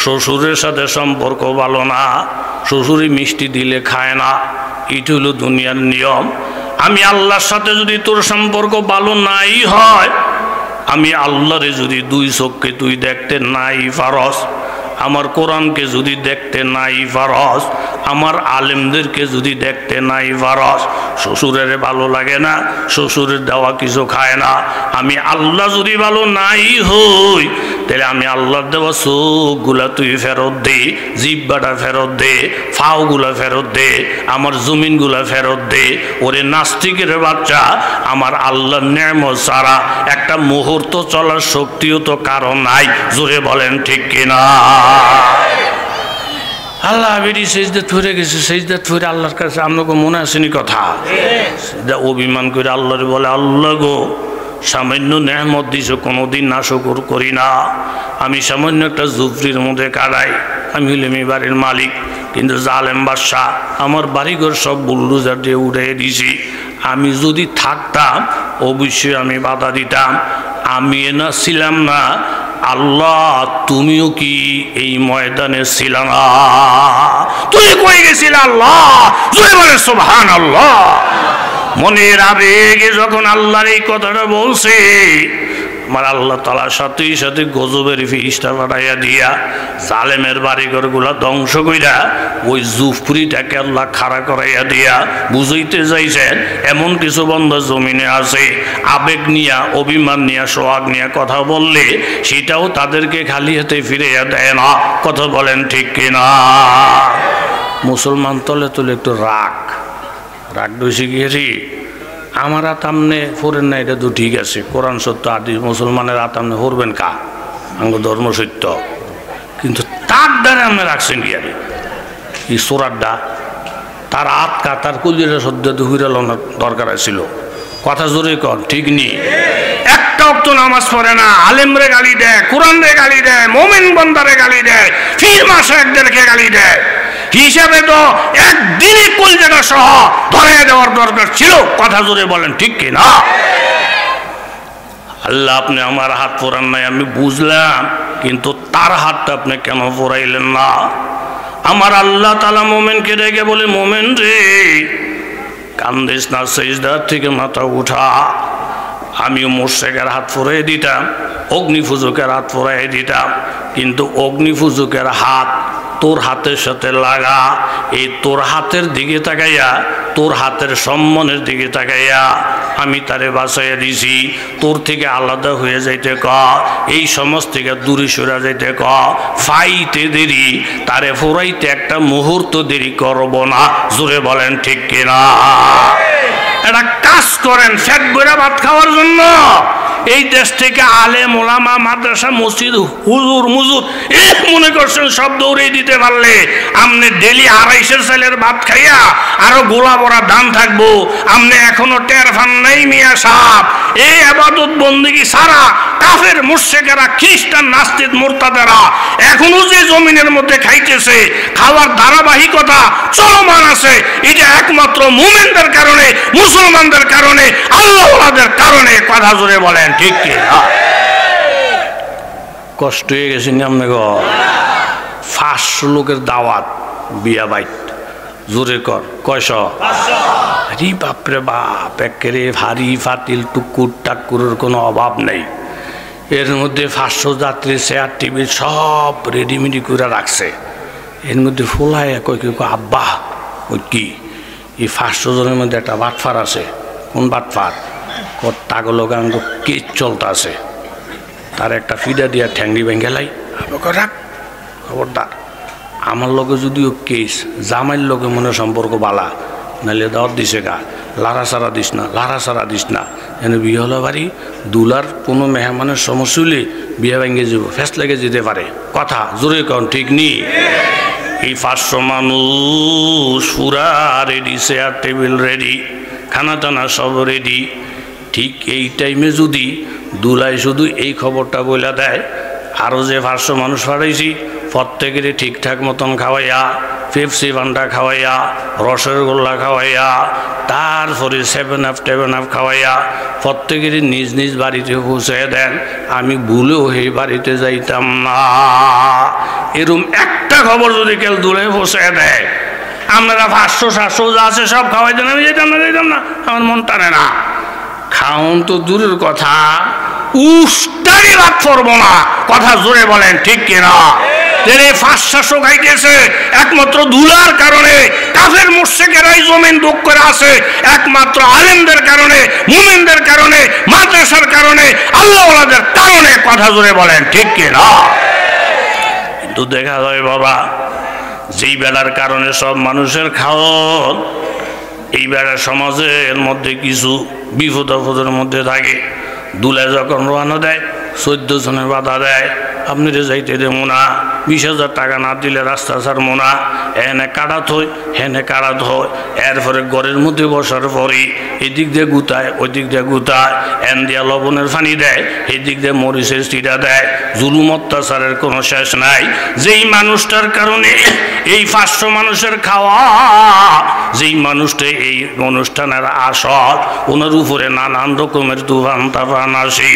শ্বশুরের সাথে সম্পর্ক ভালো না, শ্বশুরই মিষ্টি দিলে খায় না, এটা হলো দুনিয়ার নিয়ম। আমি আল্লাহর সাথে যদি তোর সম্পর্ক ভালো নাই হয়, আমি আল্লাহরে যদি দুই চোখকে তুই দেখতে নাই পারস, আমার কোরআনকে যদি দেখতে নাই পারস, আমার আলেমদেরকে যদি দেখতে নাই পারস, শ্বশুরের ভালো লাগে না, শ্বশুরের দেওয়া কিছু খায় না, আমি আল্লাহ যদি ভালো নাই হই তাহলে আমি আল্লাহর দেওয়া চোখগুলা তুই ফেরত দে, জিহ্বাটা ফেরত দে, ফাওগুলা ফেরত দে, আমার জমিনগুলা ফেরত দে। ওরে নাস্তিকের বাচ্চা, আমার আল্লাহর নেয়ামত ছাড়া একটা মুহূর্ত চলার শক্তিও তো কারণ নাই। জোরে বলেন ঠিক কিনা? আল্লাহ বেরি সেজদা ধরে গেছে, সেজদা ধরে আল্লাহর কাছে আপনাকে মনে আসেনি কথা? অভিমান করে আল্লাহরে বলে, আল্লাহ গো সামান্য নেয়ামত দিছো, কোনোদিন না শুকর করি না। আমি সামান্য একটা জুফরির মধ্যে কাটাই, আমি হইলাম এই বাড়ির মালিক, কিন্তু জালেম বাদশা আমার বাড়িঘর সব বুলডোজার দিয়ে উড়িয়ে দিছি। আমি যদি থাকতাম অবশ্যই আমি বাধা দিতাম। আমি না ছিলাম না, আল্লাহ তুমিও কি এই ময়দানে ছিল না? তুই কই গেছিল আল্লাহ? জোরে বলে সুবহানাল্লাহ। মনের আবেগে যখন আল্লাহর এই কথাটা বলছে, আমার আল্লাহ তাআলার সাথে সাথে গজবের ফিরিস্তা পাঠাইয়া দিয়া জালেমের বাড়িঘরগুলা ধ্বংস কইরা ওই জুফরিটাকে আল্লাহ খাড়া করাইয়া দিয়া বুঝাইতে চাইছেন এমন কিছু বন্ধ জমিনে আছে আবেগ নিয়া, অভিমান নিয়া, সোহাগ নিয়া কথা বললে সেটাও তাদেরকে খালি হাতে ফিরাইয়া দেয় না। কথা বলেন ঠিক কিনা? মুসলমান তলে তলে একটু রাগ বেশি গিয়েছি। আমার আতামনে ফোরেন না, এটা তো ঠিক আছে, কোরআন সত্য, আদি মুসলমানের আতামনে ফোরবেন কা? আঙ্গ ধর্ম সত্য, কিন্তু তার দ্বারা আপনি রাখছেন কি? আমি এই সোরারডা তার আটকা, তার কুলিরা সদ্য হুইরালানোর দরকার ছিল। কথা জোরে কর, ঠিক নেই? একটা অক্ত নামাজ পড়ে না, আলেমরে গালি দেয়, কোরআন রে গালি দেয়, মোমেন বন্দারে গালি দেয়, ফির মাসায়েকদেরকে গালি দেয়। হিসাবে তো একদিনই কলজাটা সহ ধরে দেওয়ার দরকার ছিল। কথা জোরে বলেন ঠিক কি না? আল্লাহ আপনি আমার হাত পরান নাই আমি বুঝলাম, কিন্তু তার হাতটা আপনি কেন পরাইলেন না? আমার আল্লাহ তাআলা মোমেনকে ডেকে বলে, মোমেন রে কান্দিস না, সিজদা থেকে মাথা উঠা। আমিও মুশরিকের হাত পরাই দিতাম, অগ্নিপূজকের হাত পরাই দিতাম, কিন্তু অগ্নিপূজকের হাত তোর হাতের সাথে লাগা। এই তোর হাতের দিকে তাকাইয়া, তোর হাতের সম্মানের দিকে তাকাইয়া আমি তারে বাঁচাইয়া দিছি। তোর থেকে আলাদা হয়ে যাইতে ক, এই সমাজ থেকে দূরে সরে যাইতে ক, ফাইতে দেরি, তারে ফোরাইতে একটা মুহূর্ত দেরি করব না। জোরে বলেন ঠিক কিনা? একটা কাজ করেন ফ্যাট বইরা ভাত খাওয়ার জন্য। এই দেশ থেকে আলেম ওলামা, মাদ্রাসা, মসজিদ, হুজুর মুজুর মনে করছেন সব দৌড়ে দিতে পারলে আপনি ডেলি 250 চালের ভাত খাইয়া আরো গোলা বড়া দান থাকবো। আপনি এখনো টের ফান নাই মিয়া সাহেব। এই ইবাদত বন্দেগী সারা কাফের মুশরিকেরা, খ্রিস্টান, নাস্তিক, মুরতাদেরা এখনো যে জমিনের মধ্যে খাইতেছে, খাওয়ার ধারাবাহিকতা চলমান আছে। এটা একমাত্র মুমিনদের কারণে, মুসলমানদের কারণে, আল্লাহওয়ালাদের কারণে। কথা জোরে বলেন ঠিক কি? কষ্ট হয়ে গেছে আপনি গো। 500 লোকের দাওয়াত, বিয়া বাইট, জোরে কর কয়শো? আরে বাপরে বাপ, একেবারে ভারী ফাতিল টুকুর টাকুরের কোনো অভাব নেই। এর মধ্যে 500 যাত্রী, চেয়ার টেবিল সব রেডিমেডি করে রাখছে। এর মধ্যে ফোলায় কই কেউ আব্বা ওই কি এই 500 জনের মধ্যে একটা বাটফার আছে। কোন বাটফার? তাগলগ আঙ্গ কেস চলতে আছে, তার একটা ফিডা দিয়া ঠ্যাংরি ভেঙে লাই রাখ। খবরদার, আমার লগে যদিও কেস, জামাইয়ের লগে মনে সম্পর্ক বালা, নাহলে দাওয়াত দিছে গা, লারা সারা দিস না, লারা সারা দিস না। এনে বিয়ে হলো বাড়ি দুলার কোনো মেহমানের সমস্যা হলে বিয়ে ভেঙে যাব, ফেস লেগে যেতে পারে। কথা জোরে কন, ঠিক নি? এই 500 মানুষ পুরা রেডি, চেয়ার টেবিল রেডি, খানা টানা সব রেডি। ঠিক এই টাইমে যদি দুলাই শুধু এই খবরটা বলে দেয়, আরও যে 500 মানুষ হারাইছি প্রত্যেকের ঠিকঠাক মতন খাওয়াইয়া, পেপসি বান্ডা খাওয়াইয়া, রসের গোল্লা খাওয়াইয়া, তারপরে 7 আপ খাওয়াইয়া প্রত্যেকেরই নিজ নিজ বাড়িতে পৌঁছে দেন, আমি ভুলেও এই বাড়িতে যাইতাম না। এরকম একটা খবর যদি কেউ দূরে পৌঁছে দেয়, আপনারা 500-700 যা আছে সব খাওয়াইতেন, আমি যেতাম না, আমার মন টানে না। খাওন তো দূরের কথা, উষ্টারি বাদ করবো না। কথা জোরে বলেন, ঠিক কিনা? 500-700 খাইতেছে একমাত্র দুলার কারণে, কাফের মুশরিকেরাই জমিন বুক করে আছে একমাত্র আলেমদের কারণে, মুমিনদের কারণে, মাদ্রাসার কারণে, আল্লাহওয়ালাদের কারণে। কথা জোরে বলেন, ঠিক কিনা? কিন্তু দেখা যায় বাবা, যেই বেলার কারণে সব মানুষের খাওয়ার, এই বেড়া সমাজের মধ্যে কিছু বিপদ আপদের মধ্যে থাকে। দুলে যখন রওনা দেয় 14 জনের বাধা দেয়, আপনি রে যাইতে দেবো না, 20,000 টাকা না দিলে রাস্তা ছাড়বো না, এনে কাড়াত হয় হেনে কাড়াত হয়। এরপরে ঘরের মধ্যে বসার পরে এদিক দিয়ে গুতায়, ওই দিক দিয়ে গুতায়, এন দিয়া লবণের পানি দেয়, এই দিক দিয়ে মরিচের চিরা দেয়। জুলুম অত্যাচারের কোনো শেষ নাই। যেই মানুষটার কারণে এই 500 মানুষের খাওয়া, যেই মানুষটা এই অনুষ্ঠানের আসল, ওনার উপরে নানান রকমের তুফান তাফান আসে।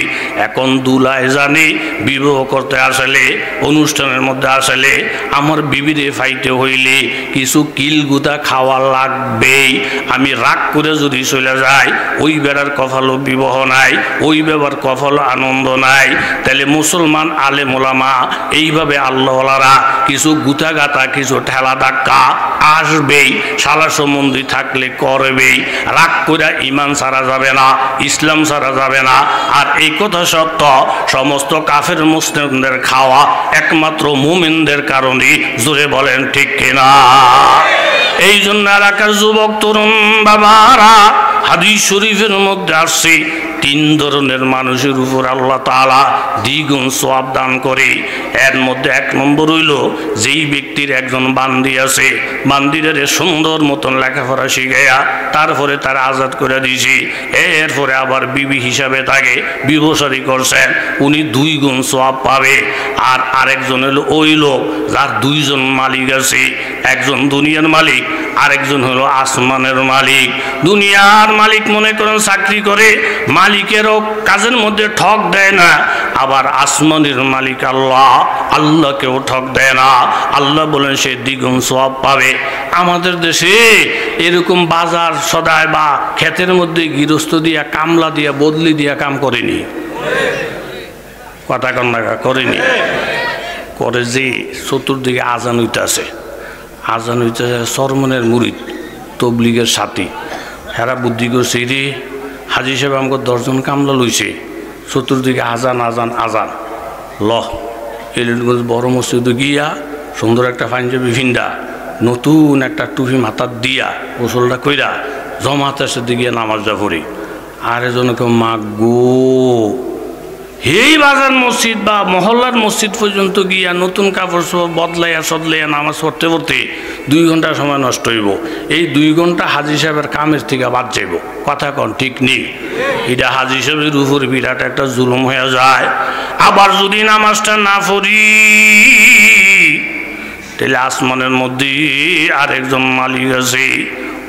এখন দুলায় জানি বিবাহ করতে আসলে, অনুষ্ঠানের মধ্যে আসলে আমার বিবিরে ফাইতে হইলে কিছু কিল গুতা খাওয়া লাগবেই। আমি রাগ করে যদি চলে যাই, ওই বেড়ার কপালও বিবাহ নাই, ওই বেবার কপালও আনন্দ নাই। তাহলে মুসলমান আলেম ওলামা এইভাবে আল্লাহওয়ালারা কিছু গুতা গাতা, কিছু ঠেলা ধাক্কা আসবেই। সালা সম্বন্ধী থাকলে করবেই। রাগ করে ইমান ছাড়া যাবে না, ইসলাম ছাড়া যাবে না। আর এই কথা সত্য, সমস্ত কাফের মুসলিমদের খাওয়া একমাত্র মুমিনদের কারণে। জোরে বলেন, ঠিক কিনা? এই জন্য এলাকার যুবক তরুণ বাবারা, হাদিস শরীফের মধ্যে আসছে 3 ধরনের মানুষের উপর আল্লাহ তাআলা দ্বিগুণ সওয়াব দান করে। এর মধ্যে 1 নম্বর হইল, যেই ব্যক্তির একজন বান্দি আছে, বান্দিদের সুন্দর মতন লেখাপড়া শিখাইয়া তারপরে তার আজাদ করে দিয়েছি, এরপরে আবার বিবি হিসাবে তাকে বিবসারি করছেন, উনি 2 গুণ সওয়াব পাবে। আর আরেকজন হলো ওই লোক যার 2 জন মালিক আছে, একজন দুনিয়ার মালিক, আরেকজন হলো আসমানের মালিক। দুনিয়ার মালিক মনে করেন চাকরি করে, মালিকেরও কাজের মধ্যে ঠক দেয় না। আবার আসমানের মালিক আল্লাহ, আল্লাহকেও ঠক দেয় না। আল্লাহ বলেন সে দ্বিগুণ সওয়াব পাবে। আমাদের দেশে এরকম বাজার সদায় বা ক্ষেতের মধ্যে গৃহস্থ দিয়া, কামলা দিয়া, বদলি দিয়া কাম করেনি। কথা কন্যা করেনি। করে যে চতুর্দিকে আজান হইতেছে, আজান হইতেছে, সরমনের মুরিদ, তবলিগের সাথী, হেরা বুদ্ধি করছে, রে হাজি সাহেব আমাকে 10 জন কামলা লইছে, চতুর্দিকে আজান আজান আজান। এলিগঞ্জ বড় মসজিদে গিয়া সুন্দর একটা পাঞ্জাবি ভিন্দা, নতুন একটা টুপি মাথার দিয়া, গোসলটা কইরা জমাতের সাথে গিয়া নামাজটা পড়ি। আর এজনকে মাগো, এই বাজার মসজিদ বা মহল্লার মসজিদ পর্যন্ত গিয়া নতুন কাপড় সব বদলাইয়া সদলাইয়া নামাজ পড়তে পড়তে 2 ঘন্টা সময় নষ্ট হইব। এই 2 ঘন্টা হাজি সাহেবের কামের থেকে বাদ যাইব। কথা কন, ঠিক নেই? এটা হাজি সাহেবের উপর বিরাট একটা জুলুম হয়ে যায়। আবার যদি নামাজটা না পড়ি, তাহলে আসমানের মধ্যে আরেকজন মালিক আছে,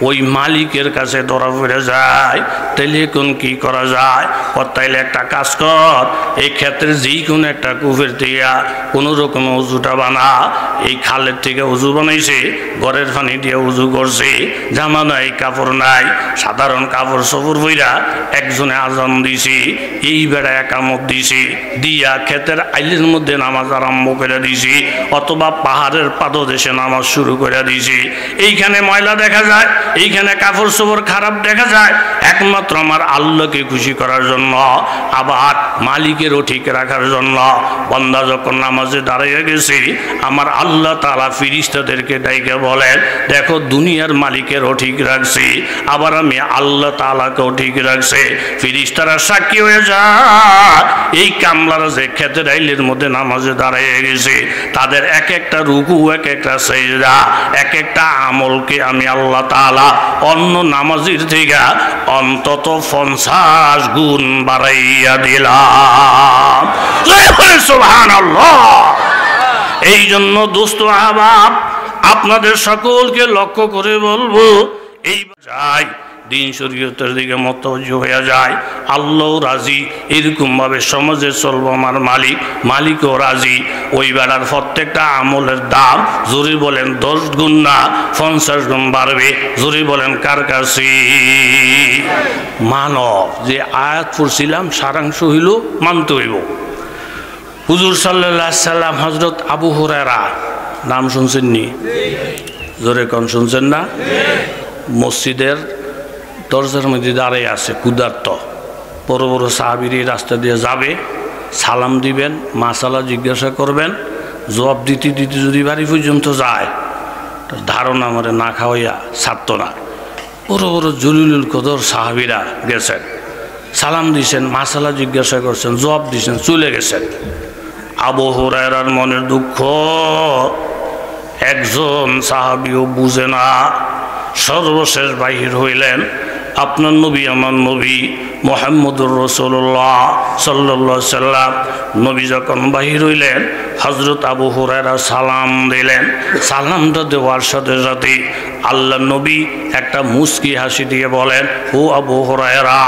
ওই মালিকের কাছে ধরা পড়ে যায়। তাইলে এখন কি করা যায়? তাইলে একটা কাজ কর, এই ক্ষেত্রে যেই কোনো একটা কুফের দিয়া কোনো রকম উজুটা বানা। এই খালের থেকে উজু বানাইছে, ঘরের পানি দিয়ে উজু করছে, জামা নাই কাপড় নাই, সাধারণ কাপড় সবর বইরা একজনে আজান দিছে, এই বেড়া একামত দিছে, দিয়া ক্ষেতের আইলের মধ্যে নামাজ আরম্ভ করে দিছি, অথবা পাহাড়ের পাদদেশে নামাজ শুরু করে দিছি। এইখানে ময়লা দেখা যায়, এইখানে কাপড় সবর খারাপ দেখা যায়, একমাত্র আমার আল্লাহকে খুশি করার জন্য, আবার মালিকেরও ঠিক রাখার জন্য। বান্দা যখন নামাজে দাঁড়িয়ে গেছি, আমার আল্লাহ তাআলা ফেরেশতাদেরকে ডাইকে বলেন, দেখো দুনিয়ার মালিকেরও ঠিক রাখছি, আবার আমি আল্লাহ তাআলাকেও ঠিক রাখছি। ফেরেশতারা সাক্ষী হয়ে যায়, এই কামলারা যে ক্ষেতের আইলের মধ্যে নামাজে দাঁড়িয়ে গেছে, তাদের এক একটা রুকু, এক একটা সিজদা, এক একটা আমলকে আমি আল্লাহ তাআলা অন্য নামাজের থেকে অন্তত 50 গুণ বাড়াইয়া দিলাম। সুবহানাল্লাহ। এই জন্য দোস্ত আহবাব, আপনাদের সকলকে লক্ষ্য করে বলবো, এই যাই দিন শরীয়তের দিকে মতওয়াজ্জ হয়ে যায়, আল্লাহ রাজি, এরকমভাবে সমাজে চলবো আমার মালিক, মালিকও রাজি। ওই বেড়ার প্রত্যেকটা আমলের দাম জোরে বলেন 10 গুণ না 50 গুণ বাড়বে। জোরে বলেন কার কাছে? মানব যে আয়াত পড়ছিলাম সারাংশ হইল মানতে হইব। হুজুর সাল্লাল্লাহু আলাইহি সাল্লাম হযরত আবু হুরায়রা নাম শুনছেন নি? জোরে কোন শুনছেন না? মসজিদের দরজার মধ্যে দাঁড়িয়ে আছে ক্ষুধার্ত, বড় বড় সাহাবীরা রাস্তা দিয়ে যাবে, সালাম দিবেন, মাসালা জিজ্ঞাসা করবেন, জবাব দিতে দিতে যদি বাড়ি পর্যন্ত যায়, ধারণা আমারে না খাওয়াইয়া ছাড়ত না। বড় বড় জলিলুল কদর সাহাবীরা গেছেন, সালাম দিয়েছেন, মাসালা জিজ্ঞাসা করছেন, জবাব দিয়েছেন, চলে গেছেন। আবু হুরায়রার মনের দুঃখ একজন সাহাবীও বুঝে না। সর্বশেষ বাহির হইলেন, আপনার নবী আমার নবী মুহাম্মদুর রাসূলুল্লাহ সাল্লাল্লাহু আলাইহি সাল্লাম। নবী যখন বাহির হইলেন, হযরত আবু হুরায়রা সালাম দিলেন। সালামটা দেওয়ার সাথে সাথে আল্লাহ নবী একটা মুস্কি হাসি দিয়ে বলেন, ও আবু হুরায়রা,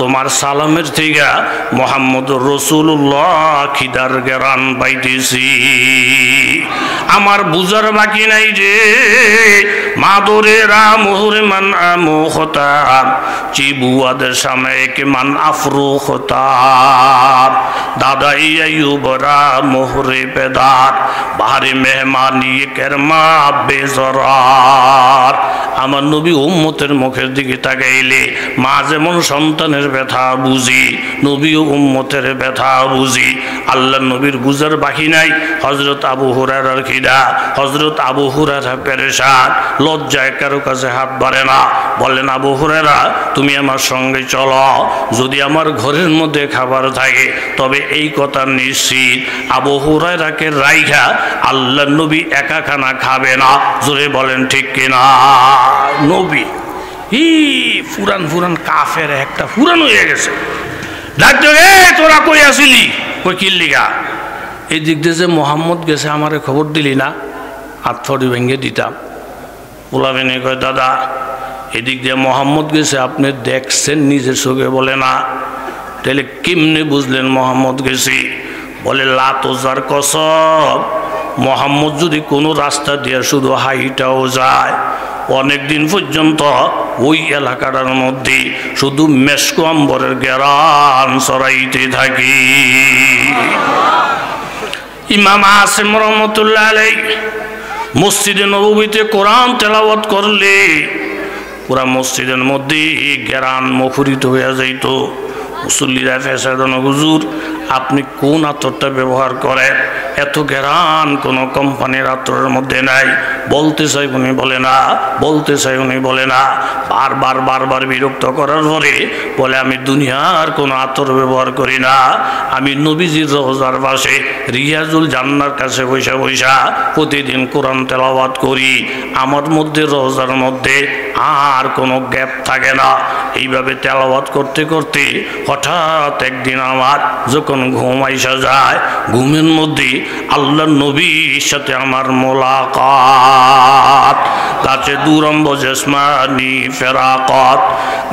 তোমার সালামের থেকে মুহাম্মদুর রাসূলুল্লাহ খিদার গেরান পাইতেছি। আমার বুঝার বাকি নাই যে মাদুরেরা মোহরে মান আমো হতাম, চিবুয়াদের সামনে একে মান আফরু হতাম, দাদাই আইয়ুবরা মোহরে পেদার, বাহারে মেহমানি কেরমা বেজরার। আমার নবী উম্মতের মুখের দিকে তাকাইলে মা যেমন সন্তানের ব্যথা বুঝি, নবীও উম্মতের ব্যথা বুঝি। আল্লাহ নবীর বুঝার বাকি নাই। হযরত আবু হুরায়রার খিদা, হযরত আবু হুরায়রা পেরেশান, লজ্জায় কারো কাছে হাত বাড়ে না। বললেন, আবু হুরায়রা তুমি আমার সঙ্গে চলো, যদি আমার ঘরের মধ্যে খাবার থাকে তবে এই কথা নিশ্চিত আবু হুরায়রাকে রাইখা আল্লাহ নবী একা খানা খাবে না। জোরে বলেন ঠিক কিনা? নবী ফুরান ফুরান কাফের একটা ফুরান হয়ে গেছে, ডাক্তার তোরা কই আসিলি? কই কিল্লিগা? এই দিক দিয়ে যে মোহাম্মদ গেছে আমারে খবর দিলি না? আত্মরি ভেঙে দিতাম। পোলাবেনে কয়, দাদা এদিক দিয়ে মোহাম্মদ গেছে আপনি দেখছেন নিজের চোখে? বলে না। তাহলে কেমনে বুঝলেন মোহাম্মদ গেছি? বলে লাত ওজার কসম, মোহাম্মদ যদি কোনো রাস্তা দিয়ে শুধু হাইটাও যায়, অনেক দিন পর্যন্ত ওই এলাকাটার মধ্যে শুধু মেশকো আম্বরের গেরান ছড়াইতে থাকি। ইমাম আসিম রহমতুল্লাহ আলাইহি মসজিদে নববীতে কোরআন তেলাওয়াত করলে পুরা মসজিদের মধ্যে গেরান মুখরিত হয়ে যাইত। মুসল্লিরা ফেসাদান, হুজুর আপনি কোন আতরটা ব্যবহার করেন? এত গেরান কোনো কোম্পানির আতরের মধ্যে নাই। বলতে চাই উনি বলে না, বলতে চাই উনি বলে না। বারবার বারবার বিরক্ত করার পরে বলে, আমি দুনিয়ার কোনো আতর ব্যবহার করি না, আমি নবীজির রওজার পাশে রিয়াজুল জান্নার কাছে বৈশা বৈশা প্রতিদিন কোরআন তেলাওয়াত করি। আমার মধ্যে রওজার মধ্যে আর কোনো গ্যাপ থাকে না। এইভাবে তেলাওয়াত করতে করতে হঠাৎ একদিন আমার যখন ঘুম আইসা যায়, ঘুমের মধ্যে আল্লাহর নবীর সাথে আমার মোলাকাত। গাছে দুরম্ব জেসমানি ফেরাকত,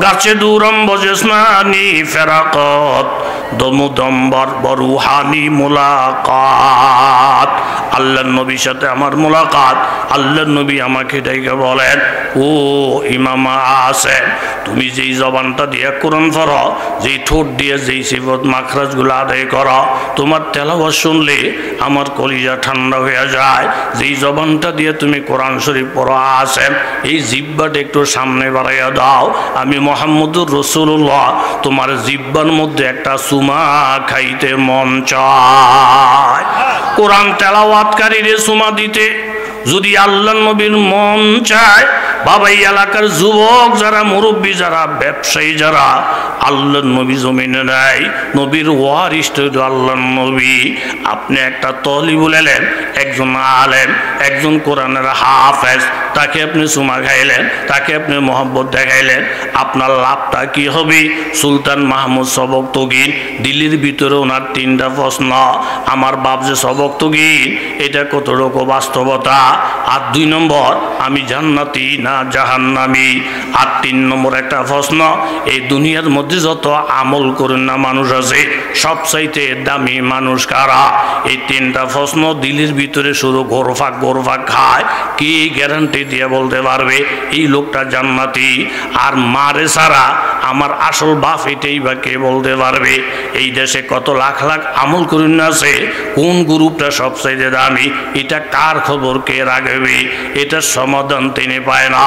গাছে দুরম্ব জেসমানি ফেরাকত, দমুদম্বর বরুহানি মোলাকাত। আল্লাহর নবীর সাথে আমার মোলাকাত। আল্লাহর নবী আমাকে ডেকে বলেন, ও ইমাম আসেন, তুমি যেই জবানটা দিয়ে কোরআন পড়ো, যেই ঠোঁট দিয়ে যেই সিফত মাখরাজগুলো আদায় করো, তোমার তেলাওয়াত শুনলে আমার কলিজা ঠান্ডা হয়ে যায়। যেই জবানটা দিয়ে তুমি কোরআন শরীফ পড়ো আসেন, এই জিহ্বাটা একটু সামনে বাড়াইয়া দাও। আমি মুহাম্মদুর রাসূলুল্লাহ তোমার জিহ্বার মধ্যে একটা সুমা খাইতে মন চায়। কোরআন তেলাওয়াতকারীরে সুমা দিতে যদি আল্লাহর নবীর মন চায়, বাবা এই এলাকার যুবক যারা, মুরব্বী যারা, ব্যবসায়ী যারা, আল্লাহর নবী জমিনে নাই, নবীর ওয়ারিস আল্লাহর নবী। আপনি একটা তলিবুল ইলম, একজন আলেম, একজন কোরআনের হাফেজ, তাকে আপনি সুমা খাইলেন, তাকে আপনি মহব্বত দেখাইলেন, আপনার লাভটা কি হবে? সুলতান মাহমুদ সবকতগীর, দিল্লির ভিতরে ওনার 3টা প্রশ্ন। আমার বাপ যে সবকতগীর, এটা কতটুকু বাস্তবতা? আর 2 নম্বর, আমি জান্নাতি না জাহান্নামী? আর 3 নম্বর একটা প্রশ্ন, এই দুনিয়ার মধ্যে যত আমল করেন না মানুষ আছে, সবচাইতে দামি মানুষ কারা? এই 3টা প্রশ্ন দিল্লির ভিতরে শুধু গোরফাক গোরফাক খায়। কি গ্যারান্টি দিয়ে বলতে পারবে এই লোকটা জান্নাতি? আর মারে সারা আমার আসল বাপ এটাই বা কে বলতে পারবে? এই দেশে কত লাখ লাখ আমল করেন আছে, কোন গ্রুপটা সবচাইতে দামি? এটা কার খবর কে রাখবে? এটার সমাধান তিনি পায় না।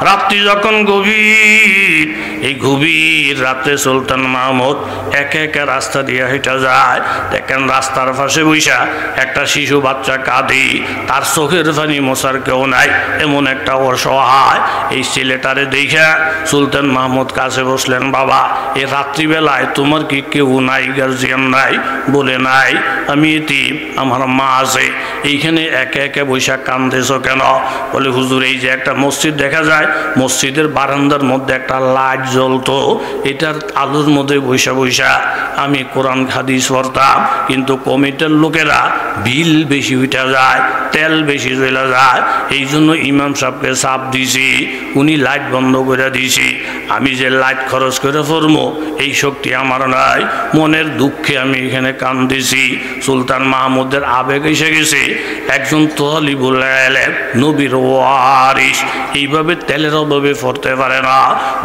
রাত্রি যখন গভীর, এই গভীর রাত্রে সুলতান মাহমুদ একে একে রাস্তা দিয়ে হেঁটে যায়। দেখেন রাস্তার পাশে বৈশা একটা শিশু বাচ্চা কাঁদে, তার চোখের পানি মোছার কেউ নাই, এমন একটা অসহায়। এই ছেলেটারে দেখে সুলতান মাহমুদ কাছে বসলেন, বাবা এই রাত্রিবেলায় তোমার কি কেউ নাই, গার্জিয়ান নাই? বলে নাই, আমি এতিম, আমার মা আছে। এইখানে একে একে বৈশাখ কান্দেছ কেন? বলে হুজুর এই যে একটা মসজিদ দেখা যায়, মসজিদের বারান্দার মধ্যে একটা লাইট জ্বলতো, এটার আলোর মধ্যে বৈশা বৈশা আমি কোরআন হাদিস পড়তাম, কিন্তু কমিটির লোকেরা বিল বেশি উঠে যায়, তেল বেশি চলে যায়, এই জন্য ইমাম সাহেবকে চাপ দিছি, উনি লাইট বন্ধ করে দিছি। আমি যে লাইট খরচ করে পড়বো এই শক্তি আমার নাই, মনের দুঃখে আমি এখানে কান্দিছি। সুলতান মাহমুদের আবেগ এসে গেছে, একজন তলিবুল ইলম, নবীর ওয়ারিস, এইভাবে তেলের অভাবে পড়তে পারে না।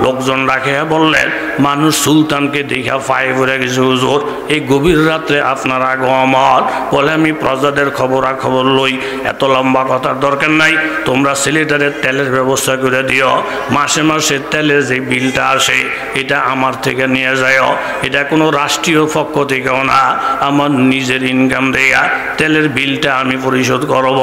লোকজন রাখে বললেন, মানুষ সুলতানকে দেখা পায়ে পড়ে গেছে হুজুর, এই গভীর রাত্রে আপনার আগমন। বলে আমি প্রজাদের খবর লই, এত লম্বা কথার দরকার নাই, তোমরা ছেলেটাদের তেলের ব্যবস্থা করে দিও, মাসে মাসে তেলের যে বিলটা আসে এটা আমার থেকে নিয়ে যায়, এটা কোনো রাষ্ট্রীয় পক্ষ থেকেও না, আমার নিজের ইনকাম দেয়া তেলের বিলটা আমি পরিশোধ করব।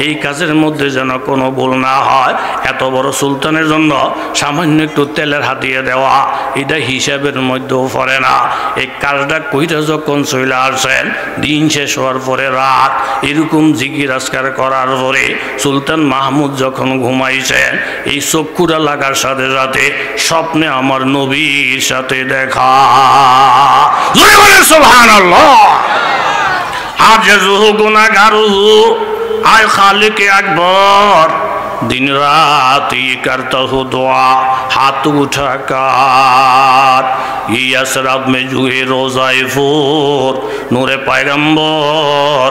এই কাজের মধ্যে যেন কোনো ভুল না হয়। এত বড় সুলতানের জন্য সামান্য একটু তেলের হাতিয়ে দেওয়া এটা হিসাবের মধ্যেও পড়ে না। এই কাজটা কইটা যখন চলে আসেন, দিন শেষ হওয়ার পরে রাত, এরকম জিকির আজকার করার পরে সুলতান মাহমুদ যখন ঘুমাইছেন, এই চক্ষুরা লাগার সাথে সাথে স্বপ্নে আমার নবীর সাথে দেখা। সুবহানাল্লাহ। আজ জুহু গুনাহগারহু আয় খালিক আকবর, दिन रात ये करता हूँ दुआ हाथ उठाकर, ये असरब में जुए रोज़ाए फूर नूरे पैगम्बर,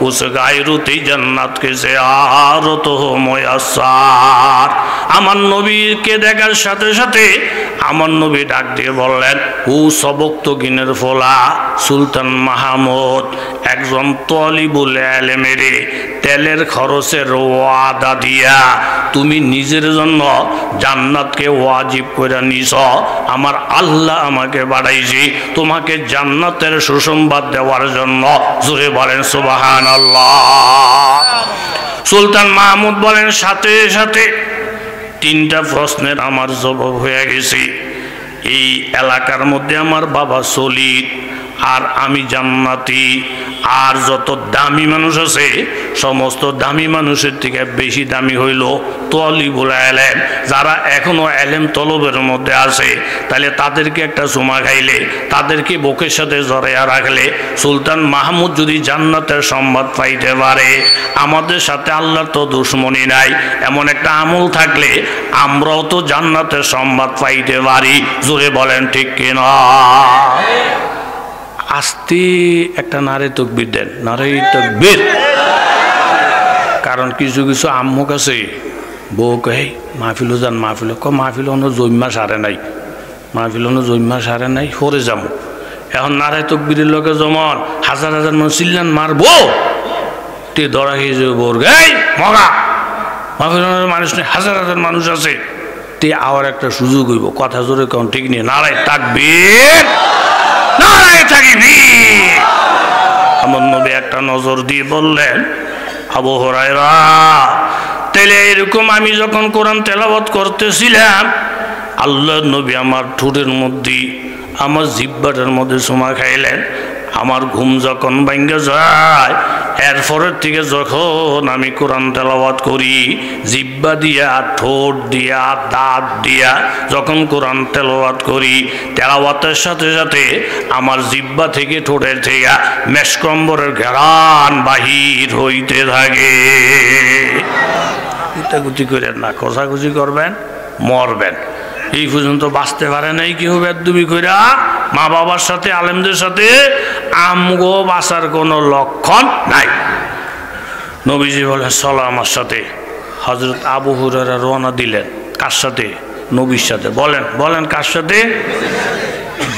उस गायरुती जन्नत के ज़ियारत हो मुयस्सर। আমার নবীকে দেখার সাথে সাথে আমার নবী ডাক দিয়ে বললেন, ও সবকতগীনের ফোলা সুলতান মাহমুদ, একজন তলিবুল ইলমের তেলের খরচের ওয়াদা দিয়া তুমি নিজের জন্য জান্নাতকে ওয়াজিব করে নিছ। আমার আল্লাহ আমাকে বাড়াইছি তোমাকে জান্নাতের সুসংবাদ দেওয়ার জন্য। জোরে বলেন সুবহানাল্লাহ। সুলতান মাহমুদ বলেন, সাথে সাথে 3টা প্রশ্নের আমার জবাব হয়ে গেছে। এই এলাকার মধ্যে আমার বাবা সলিদ, আর আমি জান্নাতি। আর যত দামি মানুষ আছে সমস্ত দামি মানুষের থেকে বেশি দামি হইল তলিবুল ইলম, যারা এখনো ইলম তলবের মধ্যে আছে। তাহলে তাদেরকে একটা চুমা খাইলে, তাদেরকে বুকের সাথে জড়াইয়া রাখলে সুলতান মাহমুদ যদি জান্নাতের সংবাদ পাইতে পারে, আমাদের সাথে আল্লাহর তো দুশ্মনী নাই, এমন একটা আমল থাকলে আমরাও তো জান্নাতের সংবাদ পাইতে পারি। জোরে বলেন ঠিক কিনা? আস্তে একটা নারে তাকবীর দেন, নারে তাকবীর। কারণ কিছু কিছু আম্মুক আছে বউ কহে মাহফিল যান, মাহফিল মাহফিল অন্য জৈমা সারে নাই, মাহফিল অন্য জৈমা সারে নাই, সরে যাম। এখন নারে তাকবীরের লোকে যেমন হাজার হাজার মানুষ চিল্লান মারবো, তে ধরা খেয়ে যাবে বোর গাই মগা মাহফিল মানুষ নেই, হাজার হাজার মানুষ আছে, তে আবার একটা সুযোগ হইব, কথা জোরে কোন ঠিক নেই, নারে তাকবীর, নারে তাকবীর। আমার নবী একটা নজর দিয়ে বললেন, আবু হুরায়রা, তাইলে এরকম আমি যখন কোরআন তেলাওয়াত করতেছিলাম, আল্লাহর নবী আমার ঠোঁটের মধ্যে, আমার জিহ্বাটার মধ্যে চুমা খাইলেন। আমার ঘুম যখন ভাঙ্গে যায়, এরপরের থেকে যখন আমি কোরআন তেলাওয়াত করি, জিহ্বা দিয়া, ঠোঁট দিয়া, দাঁত দিয়া যখন কোরআন তেলাওয়াত করি, তেলাওয়াতের সাথে সাথে আমার জিহ্বা থেকে, ঠোঁটের থেকে মেশকম্বরের ঘেরান বাহির হইতে থাকে। কুতাকুতি করেন না, কষাকুচি করবেন, মরবেন। এই পর্যন্ত বাঁচতে পারে নাই কেউ বেদবি কইরা মা বাবার সাথে, আলেমদের সাথে, আমগো বাঁচার কোনো লক্ষণ নাই। নবীজি বলেন চলো আমার সাথে। হযরত আবু হুরায়রা রওনা দিলেন। কার সাথে? নবীর সাথে। বলেন বলেন কার সাথে?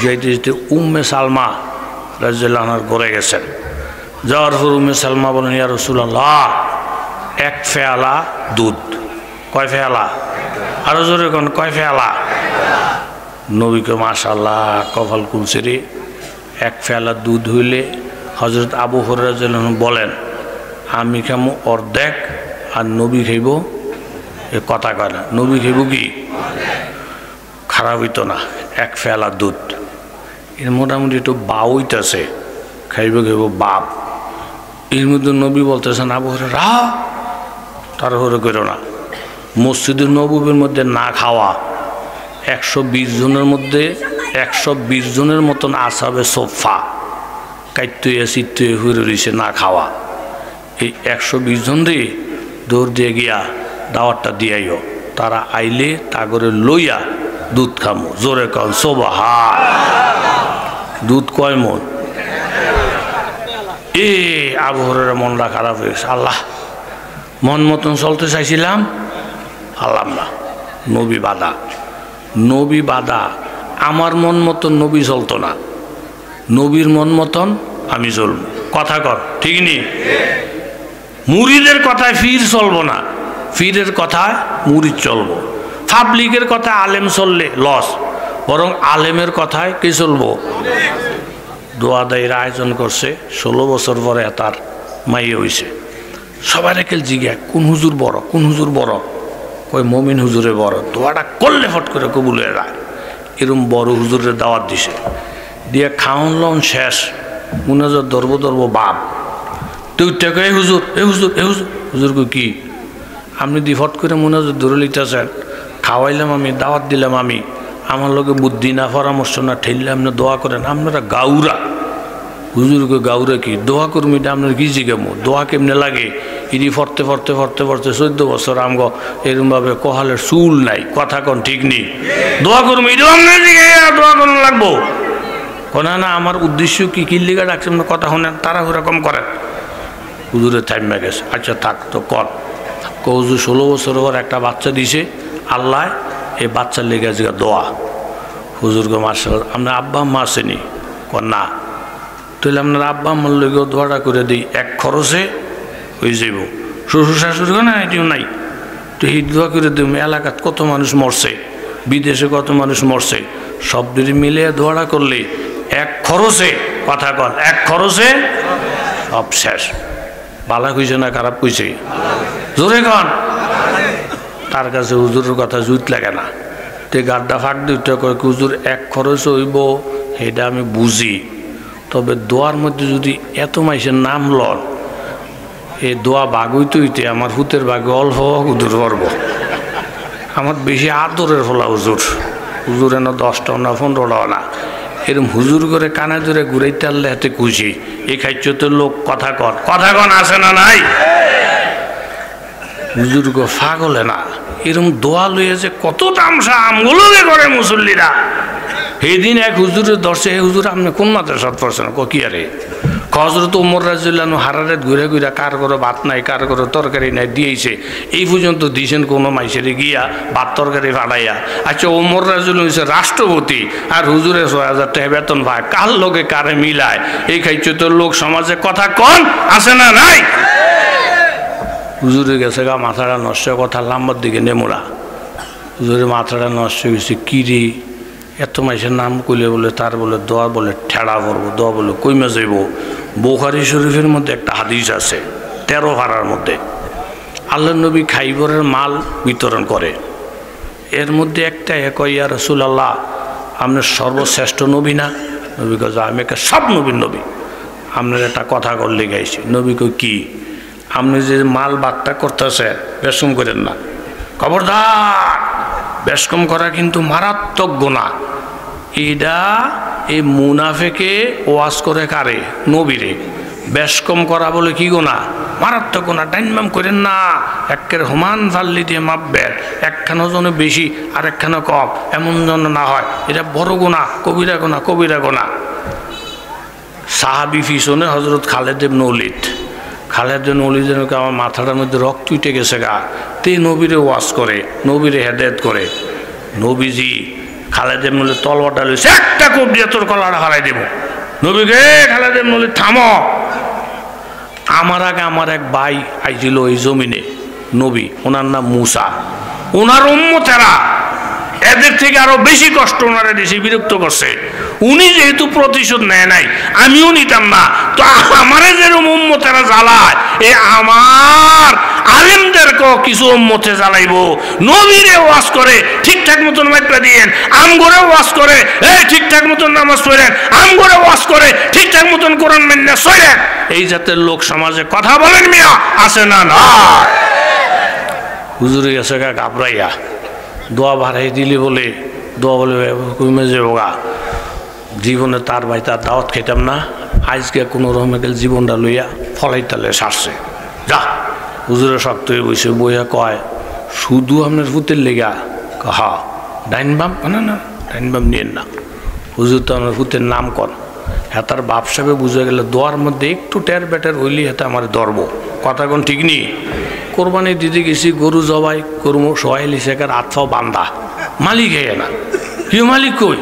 যেতে যেতে উম্মে সালমা রাদিয়াল্লাহু আনহার ঘরে গেছেন। যাওয়ার পর উম্মে সালমা বলেন, ইয়া রাসূলুল্লাহ, এক ফেয়ালা দুধ। কয় ফেয়ালা? আরো জোরে কোন, কয় ফেয়ালা? নবীকে মাশাআল্লাহ কপাল খুলছে রে। এক ফেয়ালা দুধ হইলে হযরত আবু হুরায়রা রাদিয়াল্লাহু আনহু বলেন, আমি খামো অর্ধেক আর নবী খাইব, এ কথা কয় না, নবী খাইব কি? খারাপ হইতো না। এক ফেয়ালা দুধ এর মোটামুটি একটু বা হইতেছে, খাইব খাইব বাপ। এর মধ্যে নবী বলতেছেন, আবু হুরায়রা তাড়াহুড়ো করো না, মসজিদুন নববীর মধ্যে না খাওয়া 120 জনের মধ্যে 120 জনের মতন আসাবে সোফা কাইতুয়ে চিত্তুয়ে হুড়ে রয়েছে না খাওয়া। এই 120 জন রে দৌড় দিয়ে গিয়া দাওয়াতটা দিয়াইও, তারা আইলে তাগরে লইয়া দুধ খামো। জোরে কন সুবহান। দুধ কয় মন? এ আবু হুরায়রা মনটা খারাপ হয়েছে, আল্লাহ মন মতন চলতে চাইছিলাম, আল্লাহ না, নবী বাধা, নবী বাধা। আমার মন মতন নবী চলতো না, নবীর মন মতন আমি চলব। কথা কর ঠিক নি? মুরিদের কথায় ফির চলবো না, ফিরের কথায় মুরিদ চলবো। পাবলিকের কথায় আলেম চললে লস, বরং আলেমের কথায় কে চলবো? দোয়া দায়ের আয়োজন করছে, 16 বছর পরে তার মাইয়ে হয়েছে। সবাই রেখেল জিজ্ঞা, কোন হুজুর বড়, কোন হুজুর বড়? কই মমিন হুজুরে বড়। দোয়াটা করলে ফট করে কবুল হয়ে যায়। এরম বড় হুজুরের দাওয়াত দিছে, দিয়ে খাওয়ান লন শেষ, মুনাজাত ধরবো ধরবো বাপ তুইটা কই হুজুর, এ হুজুর, এ হুজুর। হুজুর কই কি? আপনি দি ফট করে মুনাজাত ধরে লিতেছেন, খাওয়াইলাম আমি, দাওয়াত দিলাম আমি, আমার লোকে বুদ্ধি না, পরামর্শ না, ঠেললে আপনি দোয়া করেন, আপনারা গাউরা। হুজুরকে গাউরা কি? দোয়া কর্মী, এটা আপনার কি জিজ্ঞামো? দোয়া কেমনে লাগে? ইনি ফরতে ফরতে ফরতে ফরতে 14 বছর আমগো এরমভাবে কহালের চুল নাই। কথা কোন ঠিক নেই? দোয়া কর্মী এটা আপনার দিকে দোয়া করুন লাগবো। কোনা না, আমার উদ্দেশ্য কি, কিল্লিগা ডাকছেন না, কথা শোনেন, তারা ওরকম করেন। হুজুরের থাইমা গেছে, আচ্ছা থাক তো কর। হুজুর 16 বছর পর একটা বাচ্চা দিছে আল্লাহ, এই বাচ্চার লেগে আজকে দোয়া। হুজুরকে মাসাল, আপনার আব্বা আম্মা আসেনি? কর না। তাহলে আপনার আব্বা আম্মার লেগেও দোয়াটা করে দিই, এক খরচে হয়ে যাব। শ্বশুর শাশুড়ি না এটিও নাই, তো এই দোয়া করে দেব। এলাকাত কত মানুষ মরছে, বিদেশে কত মানুষ মরছে, সব যদি মিলে দোয়াটা করলে এক খরচে, কথা কন, এক খরচে সব শেষ। ভালো কইছে না খারাপ কইছে? জোরে কন। তার কাছে হুজুরের কথা জুত লাগে না, তে গাড্ডা ফাঁক দিতে কয় হুজুর এক খরচ হইব, এটা আমি বুঝি। তবে দোয়ার মধ্যে যদি এত মাইসের নাম লন, এই দোয়া বাঘ হইতে হইতে আমার হুতের বাঘে অল্প হুজুর পড়ব। আমার বেশি আদরের ফলা হুজুর, হুজুর এনে 10টাও না 15টাও না, এরম হুজুর করে কানে ধরে ঘুরাইতে আনলে এতে খুশি। এই খাইতে লোক কথা কন আসে না নাই? হুজুর গো ফাগলে না, এরম দোয়া লইয়া যে কত তামসা আমগুলোকে করে মুসল্লিরা। সেদিন এক হুজুরের দর্শে, হুজুর আপনি কোন মাদ্রাসাত পড়ছেন? কি আরে হযরত ওমর রাদিয়াল্লাহু আনহু হারারেত ঘুরে ঘুরে কার করে ভাত নাই, কার করে তরকারি নাই দিয়েছে, এই পর্যন্ত দিয়েছেন কোনো মাইসেরে গিয়া ভাত তরকারি ফাটাইয়া। আচ্ছা ওমর রাদিয়াল্লাহু হইছে রাষ্ট্রপতি আর হুজুরে ৬০০০ টাকা বেতন পায়, কার লোকে কারে মিলায়? এই খাইছে তো লোক সমাজে কথা কন আছে না নাই? হুজুরে গেছে গা মাথাটা নষ্ট, কথা লাম্বার দিকে নেমোরা। হুজুরের মাথাটা নষ্ট হয়েছে, কি রে এত মাইসের নাম কইলে বলে তার বলে দোয়া বলে ঠেড়া পড়বো, দোয়া বলে কইমা যাইব। বুখারী শরীফের মধ্যে একটা হাদিস আছে 13 পারার মধ্যে, আল্লাহ নবী খাইবরের মাল বিতরণ করে। এর মধ্যে একটা কয় ইয়া রাসূলুল্লাহ আপনার সর্বশ্রেষ্ঠ নবী না? নবী কয় আমি একটা সব নবীর নবী, আপনার একটা কথা করলে গাইছি। নবী কয় কি? আপনি যে মাল বাট্টা করতেছে বেশকম করেন না, খবরদার, বেশকম করা কিন্তু মারাত্মক গুনাহ। এটা এই মুনাফেকে ওয়াজ করে কারে? নবীরে। বেশকম করা বলে কি গুনাহ? মারাত্মক গুনাহ। ডাইনবাম করেন না, একের সমান ফাল্লি দিয়ে মাপবেন, একখানো যেন বেশি আর একখানো কম এমন যেন না হয়, এটা বড় গুনাহ, কবিরা গুনাহ, কবিরা গুনাহ। সাহাবী পিছনে হযরত খালেদ ইবনে ওলীদ, খালেদ ইবনে ওলীদের আমার মাথাটার মধ্যে রক্ত উঠে গেছে গা, তে নবীরে ওয়াজ করে, নবীরে হেদায়েত করে। নবীজি খালেদ ইবনে ওলীদ তলোয়ারটা লইছে, একটা কোপ দিয়ে তোর গলাটা হারাই দেব। নবীকে খালেদ ইবনে ওলীদ থামো। আমার আগে আমার এক ভাই আইছিল এই জমিনে, নবী, ওনার নাম মুসা। ওনার উম্মতেরা এদের থেকে আরো বেশি কষ্ট ওনারা দেশে বিরক্ত করছে। উনি যেহেতু প্রতিশোধ নেয় নাই, আমিও নিতাম না, তো আমারে যেরকম উম্মতেরা জ্বালায়, এ আমার আলেমদেরকেও কিছু উম্মতে জ্বালাইবো। নবীরে ওয়াজ করে ঠিকঠাক মতন মাইপা দিয়েন, আমগরে ওয়াজ করে এই ঠিকঠাক মতন নামাজ পড়েন, আমগরে ওয়াজ করে ঠিকঠাক মতন কোরআন মেনে চলেন। এই জাতের লোক সমাজে কথা বলেন মিয়া, আছে না? না। হুজুরে গেছে গা ঘাবড়াইয়া, দোয়া বাড়াই দিলে বলে দোয়া বলে কমে যাবো গা। জীবনে তার ভাই তার দাওয়াত খাইতাম না, আজকে কোনো রকমে গেল জীবনটা লইয়া ফলাইতালে সারছে। যা হুজুরে শক্ত হয়ে বসে বইয়া কয়, শুধু আপনার ভূতের লেগা? হা। ডাইনবাম? না না, ডাইনবাম নিয়েন না, হুজুর তো আপনার ভূতের নাম কর। হ্যাঁ তার বাপ সাহেবে বুঝে গেলে দোয়ার মধ্যে একটু টের বেটার হইলি হাতে আমার ধরব। কথা কোন ঠিক নেই? কোরবানি দিতে গেছি, গরু জবাই করবো, সোয়াইলি শেখার আতফাও বান্ধা, মালিক হয়ে না। কি মালিক কই?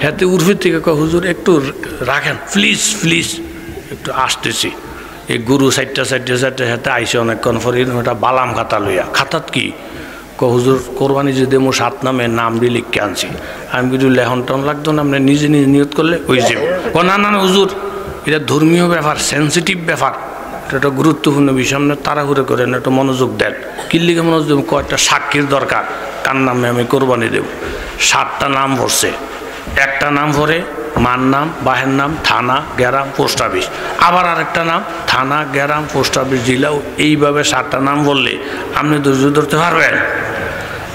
হাতে উর্ফির থেকে কয় হুজুর একটু রাখেন প্লিজ প্লিজ, একটু আসতেছি। এই গরু সাইডটা হাতে আইসে অনেকক্ষণ পরে ওটা বালাম খাতা লইয়া। খাতাত কি? হুজুর কোরবানি যে দেবো 7 নামে নাম দিয়ে লিখকে আনছি। আমি কিন্তু লেহন টন লাগতো না, আপনি নিজে নিজে নিয়ত করলে ওই যে। না না না হুজুর, এটা ধর্মীয় ব্যাপার, সেন্সিটিভ ব্যাপার, এটা গুরুত্বপূর্ণ বিষয়, আপনি তাড়াহুড়ো করেন, একটু মনোযোগ দেন। কিল্লিকে মনোযোগ দেব? কয়েকটা সাক্ষীর দরকার, কার নামে আমি কোরবানি দেব। 7টা নাম পড়ছে, একটা নাম পড়ে মার নাম, বাহের নাম, থানা, গ্রাম, পোস্ট অফিস, আবার আরেকটা নাম থানা, গ্রাম, পোস্ট অফিস, জেলাও। এইভাবে 7টা নাম বললে আপনি ধৈর্য ধরতে পারবেন?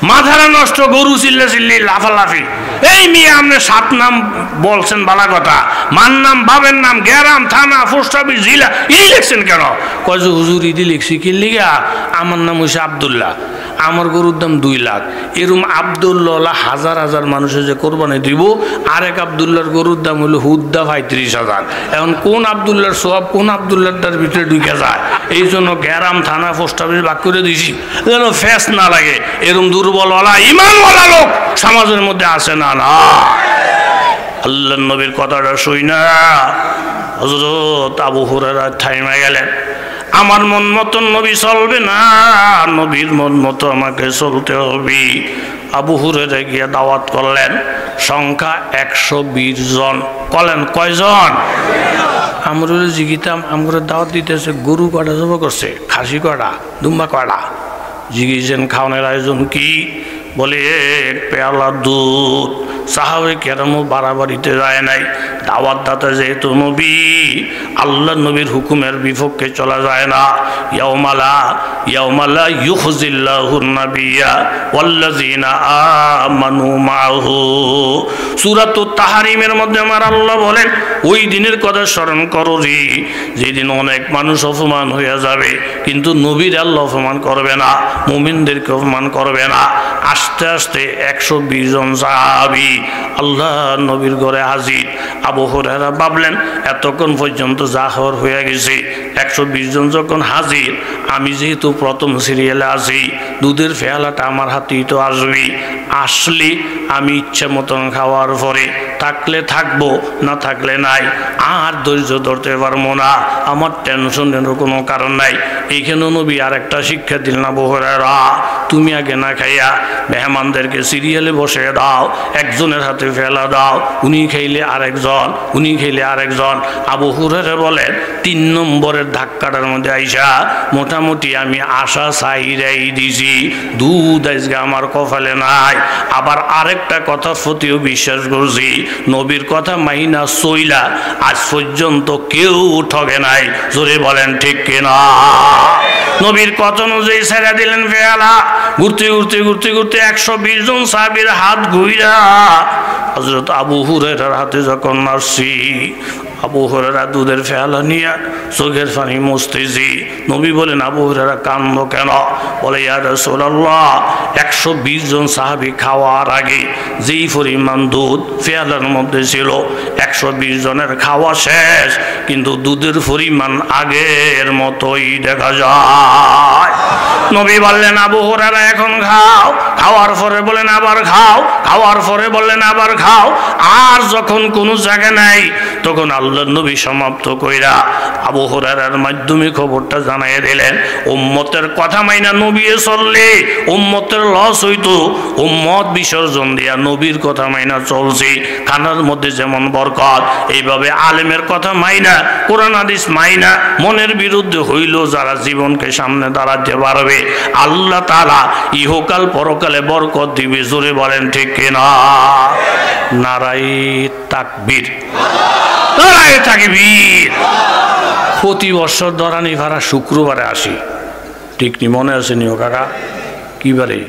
মাথাটা নষ্ট, গরু চিল্লা চিল্লি লাফালাফি। এই মেয়ে আপনি 7 নাম বলছেন বালা কথা, মার নাম, বাবের নাম, গ্রাম, থানা, পোস্ট অফিস, জেলা, এই লিখছেন কেন? কয় যে হুজুর ইদি লিখছি কি লিগা? আমার নাম হয়েছে আবদুল্লাহ, আমার গরুর দাম 2 লাখ। এরম আবদুল্লাহ হাজার হাজার মানুষের যে কোরবানি দিব, আরেক আবদুল্লাহর গরুর দাম হলো হুদ্দা 35,000। এখন কোন আবদুল্লাহর সব কোন আবদুল্লাহটার ভিতরে ঢুকে যায়? এই জন্য গ্রাম, থানা, পোস্ট অফিস ভাগ করে দিছি যেন ফেস না লাগে। এরম দুর্বলওয়ালা ইমানওয়ালা লোক সমাজের মধ্যে আসে না। না, আল্লাহর নবীর কথাটা শুই না হযরত আবু হুরায়রা থাইমা গেলেন। আমার মন মতন নবী চলবে না, নবীর মন মতো আমাকে চলতে হবে। আবু হুরায়রা গিয়ে দাওয়াত করলেন, সংখ্যা 120 জন। কলেন কয়জন? আমরা জিগিতাম, আমরা দাওয়াত দিতেছে, গরু কটা জব করছে, খাসি কটা, দুম্বা কটা? জিগিয়েছেন খাওয়ানোর আয়োজন কি? বলে 1 পেয়ালা দুধ, সাহাবে কেরামও বাড়াবাড়িতে যায় নাই। দাওয়াত দাতা যেহেতু নবী, আল্লাহ নবীর হুকুমের বিপক্ষে চলা যায় না। ইয়াউমালা ইউখজিল্লাহুন নাবিয়্যা ওয়াল্লাযীনা আমানু মাআহু। সূরাতুত তাহরিমের মধ্যে আমার আল্লাহ বলেন, ওই দিনের কথা স্মরণ করো রে, যেদিন অনেক মানুষ অপমান হয়ে যাবে, কিন্তু নবীর আল্লাহ অপমান করবে না, মুমিনদেরকে অপমান করবে না। আস্তে আস্তে 120 জন সাহাবী আল্লাহ নবীর ঘরে হাজির। আবু হুরায়রা ভাবলেন এতক্ষণ পর্যন্ত যা হওয়ার হয়ে গেছে, 120 জন যখন হাজির, আমি যেহেতু প্রথম সিরিয়ালে আছি, দুধের পেয়ালাটা আমার হাতেই তো আসবে, আসলে আমি ইচ্ছে মতন খাওয়ার পরে থাকলে থাকবো, না থাকলে নাই, আর ধৈর্য ধরতে পারবো না, আমার টেনশনের কোনো কারণ নাই। এইখানে নবী আর একটা শিক্ষা দিলেন, আবু হুরায়রা তুমি আগে না খাইয়া মেহমানদেরকে সিরিয়ালে বসে দাও, একজনের হাতে ফেলা দাও, উনি খাইলে আরেকজন, উনি খাইলে আরেকজন। আবু হুরায়রা বলেন 3 নম্বরের ধাক্কাটার মধ্যে আইসা মোটামুটি আমি আশা চাইরাই দিছি, দুধ আজকে আমার কপালে নাই। আবার আরেকটা কথা প্রতিও বিশ্বাস করছি, নবীর কথা মাইনা সইলা আজ পর্যন্ত কেউ ঠকে নাই। জোরে বলেন ঠিক কিনা? নবীর কথা অনুযায়ী ছেড়ে দিলেন পেয়ালা। ঘুরতে ঘুরতে ঘুরতে ঘুরতে 120 জন সাহাবীর হাত ঘুইরা হযরত আবু হুরায়রার হাতে যখন মারছি, আবু হুরায়রা দুধের পেয়ালা নিয়ে চোখের পানি মুছতেছি। নবী বলেন, আবু হুরায়রা কান্দো কেন? বলে, ইয়া রাসূলুল্লাহ, 120 জন সাহাবী খাওয়ার আগে যেই পরিমাণ দুধ পেয়ালার মধ্যে ছিল, 120 জনের খাওয়া শেষ, কিন্তু দুধের পরিমাণ আগের মতোই দেখা যায়। নবী বললেন, আবু হুরায়রা এখন খাও। খাওয়ার পরে বলেন আবার খাও, খাওয়ার পরে বললেন আবার খাও। আর যখন কোনো জায়গা নাই, তখন আল্লাহর নবী সমাপ্ত কইরা আবু হুরায়রার মাধ্যমে খবরটা জানাই দিলেন, উম্মতের কথা মাইনা নবী চললে উম্মতের লস হইতো, উম্মত বিসর্জন দিয়া নবীর কথা মাইনা চলছে, খানার মধ্যে যেমন বরকত, এইভাবে আলেমের কথা মাইনা, কোরআন হাদিস মাইনা মনের বিরুদ্ধে হইল যারা জীবনকে সামনে দাঁড়াতে পারবে, আল্লাহ তাআলা ইহকাল পরকালে বরকত দিবে। জোরে বলেন ঠিক কিনা? নারায়ে তাকবীর, নারায়ে তাকবীর। প্রতি বছর দরানি ভাড়া শুক্রবারে আসি, ঠিক নি? মনে আছে নিও কাকা? কি বারে?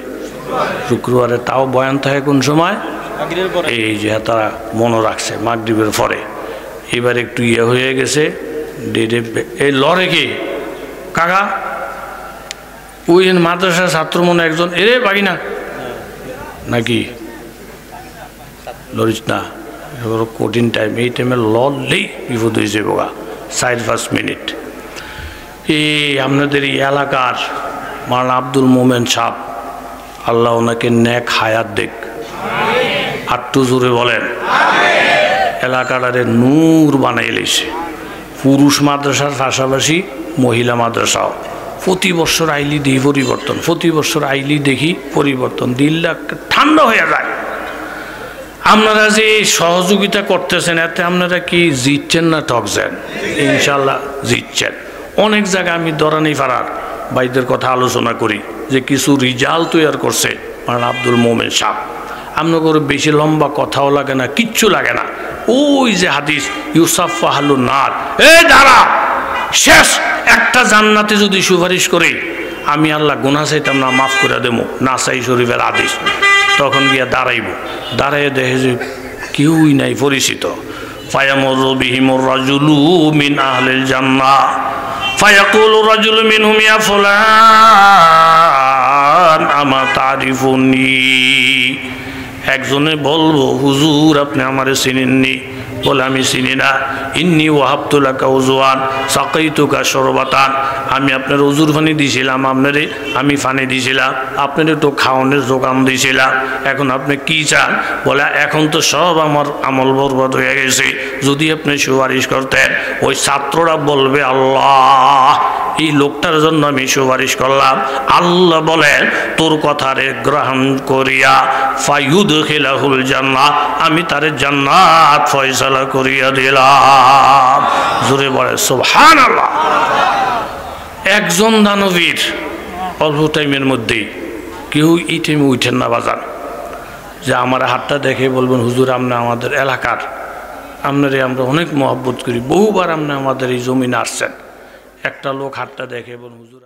শুক্রবারে। তাও বয়ান থাকে কোন সময়? এই যে তারা মনে রাখছে মাগরিবের পরে। এবার একটু ইয়ে হয়ে গেছে ডেটে। এই লড়ে কে কাকা? ওই মাদ্রাসার ছাত্র মনে একজন, এরে বাগিনা নাকি লড়িস না, কঠিন টাইম, এই টাইমে লড়লেই বিপদ হয়ে যাবে বোগা। 4-5 মিনিট। এই আপনাদের এই এলাকার মাওলানা আব্দুল মোমেন সাহেব, আল্লাহ ওনাকে নেক হায়াত দেখ, আটটু জোরে বলেন। এলাকাটারে নূর বানাই লেছে। পুরুষ মাদ্রাসার পাশাপাশি মহিলা মাদ্রাসাও। প্রতি বছর আইলি দেখি পরিবর্তন, প্রতি বছর আইলি দেখি পরিবর্তন, দিল্লা ঠান্ডা হয়ে যায়। আপনারা যে সহযোগিতা করতেছেন, এতে আপনারা কি জিতছেন না ঠকছেন? ইনশাল্লাহ জিতছেন। অনেক জায়গায় আমি দরানি পাড়ার ভাইদের কথা আলোচনা করি যে কিছু রিজাল্ট তৈরি করছে মাওলানা আব্দুল মোমেন সাহেব। আপনার বেশি লম্বা কথাও লাগে না, কিচ্ছু লাগে না। ওই যে হাদিস ইউসাফা হালুন নার, এই দাঁড়া, শেষ একটা জান্নাতে যদি সুপারিশ করে আমি আল্লাহ গুনাহ চাইতাম না, মাফ করে দেবো, নাসাই শরীফের আদেশ। তখন গিয়া দাঁড়াইব, দাঁড়াইয়ে দেখে যে কেউই নাই পরিচিত। ফায়ামুরু বিহিমুর রাজুলু মিন আহলিল জান্নাহ ফায়াকুলু রাজুলু মিনহুম ইয়া ফুলান আমা তারিফুনি। একজনে বলবো, হুজুর আপনি আমারে চিনেননি? বলে, আমি চিনি না। ইন্নি ওয়াহাবতু লাকা উজওয়ান সাকাইতুকা শরবাতান, আমি আপনার উজুর পানি দিয়েছিলাম, আপনারে আমি পানি দিয়েছিলাম, আপনার একটু খাওয়ানোর যোগান দিয়েছিলাম, এখন আপনি কি চান? বলে, এখন তো সব আমার আমল বরবাদ হয়ে গেছে, যদি আপনি সুপারিশ করতেন। ওই ছাত্ররা বলবে, আল্লাহ এই লোকটার জন্য আমি সুপারিশ করলাম। আল্লাহ বলেন, তোর কথারে গ্রহণ করিয়া ফায়ুদখিলাহুল জান্নাহ, আমি তারে জান্নাত ফয়সালা করিয়া দিলাম। জোরে বলে সুবহানাল্লাহ। একজন দানবীর অল্প টাইমের মধ্যেই, কেউ এই টাইমে উঠেন না বাজান, যে আমার হাতটা দেখে বলবেন হুজুর আপনি আমাদের এলাকার, আপনারে আমরা অনেক মহব্বত করি, বহুবার আপনি আমাদের এই জমিনে আসছেন। একটা লোক হাতটা দেখে বলুন হুজুর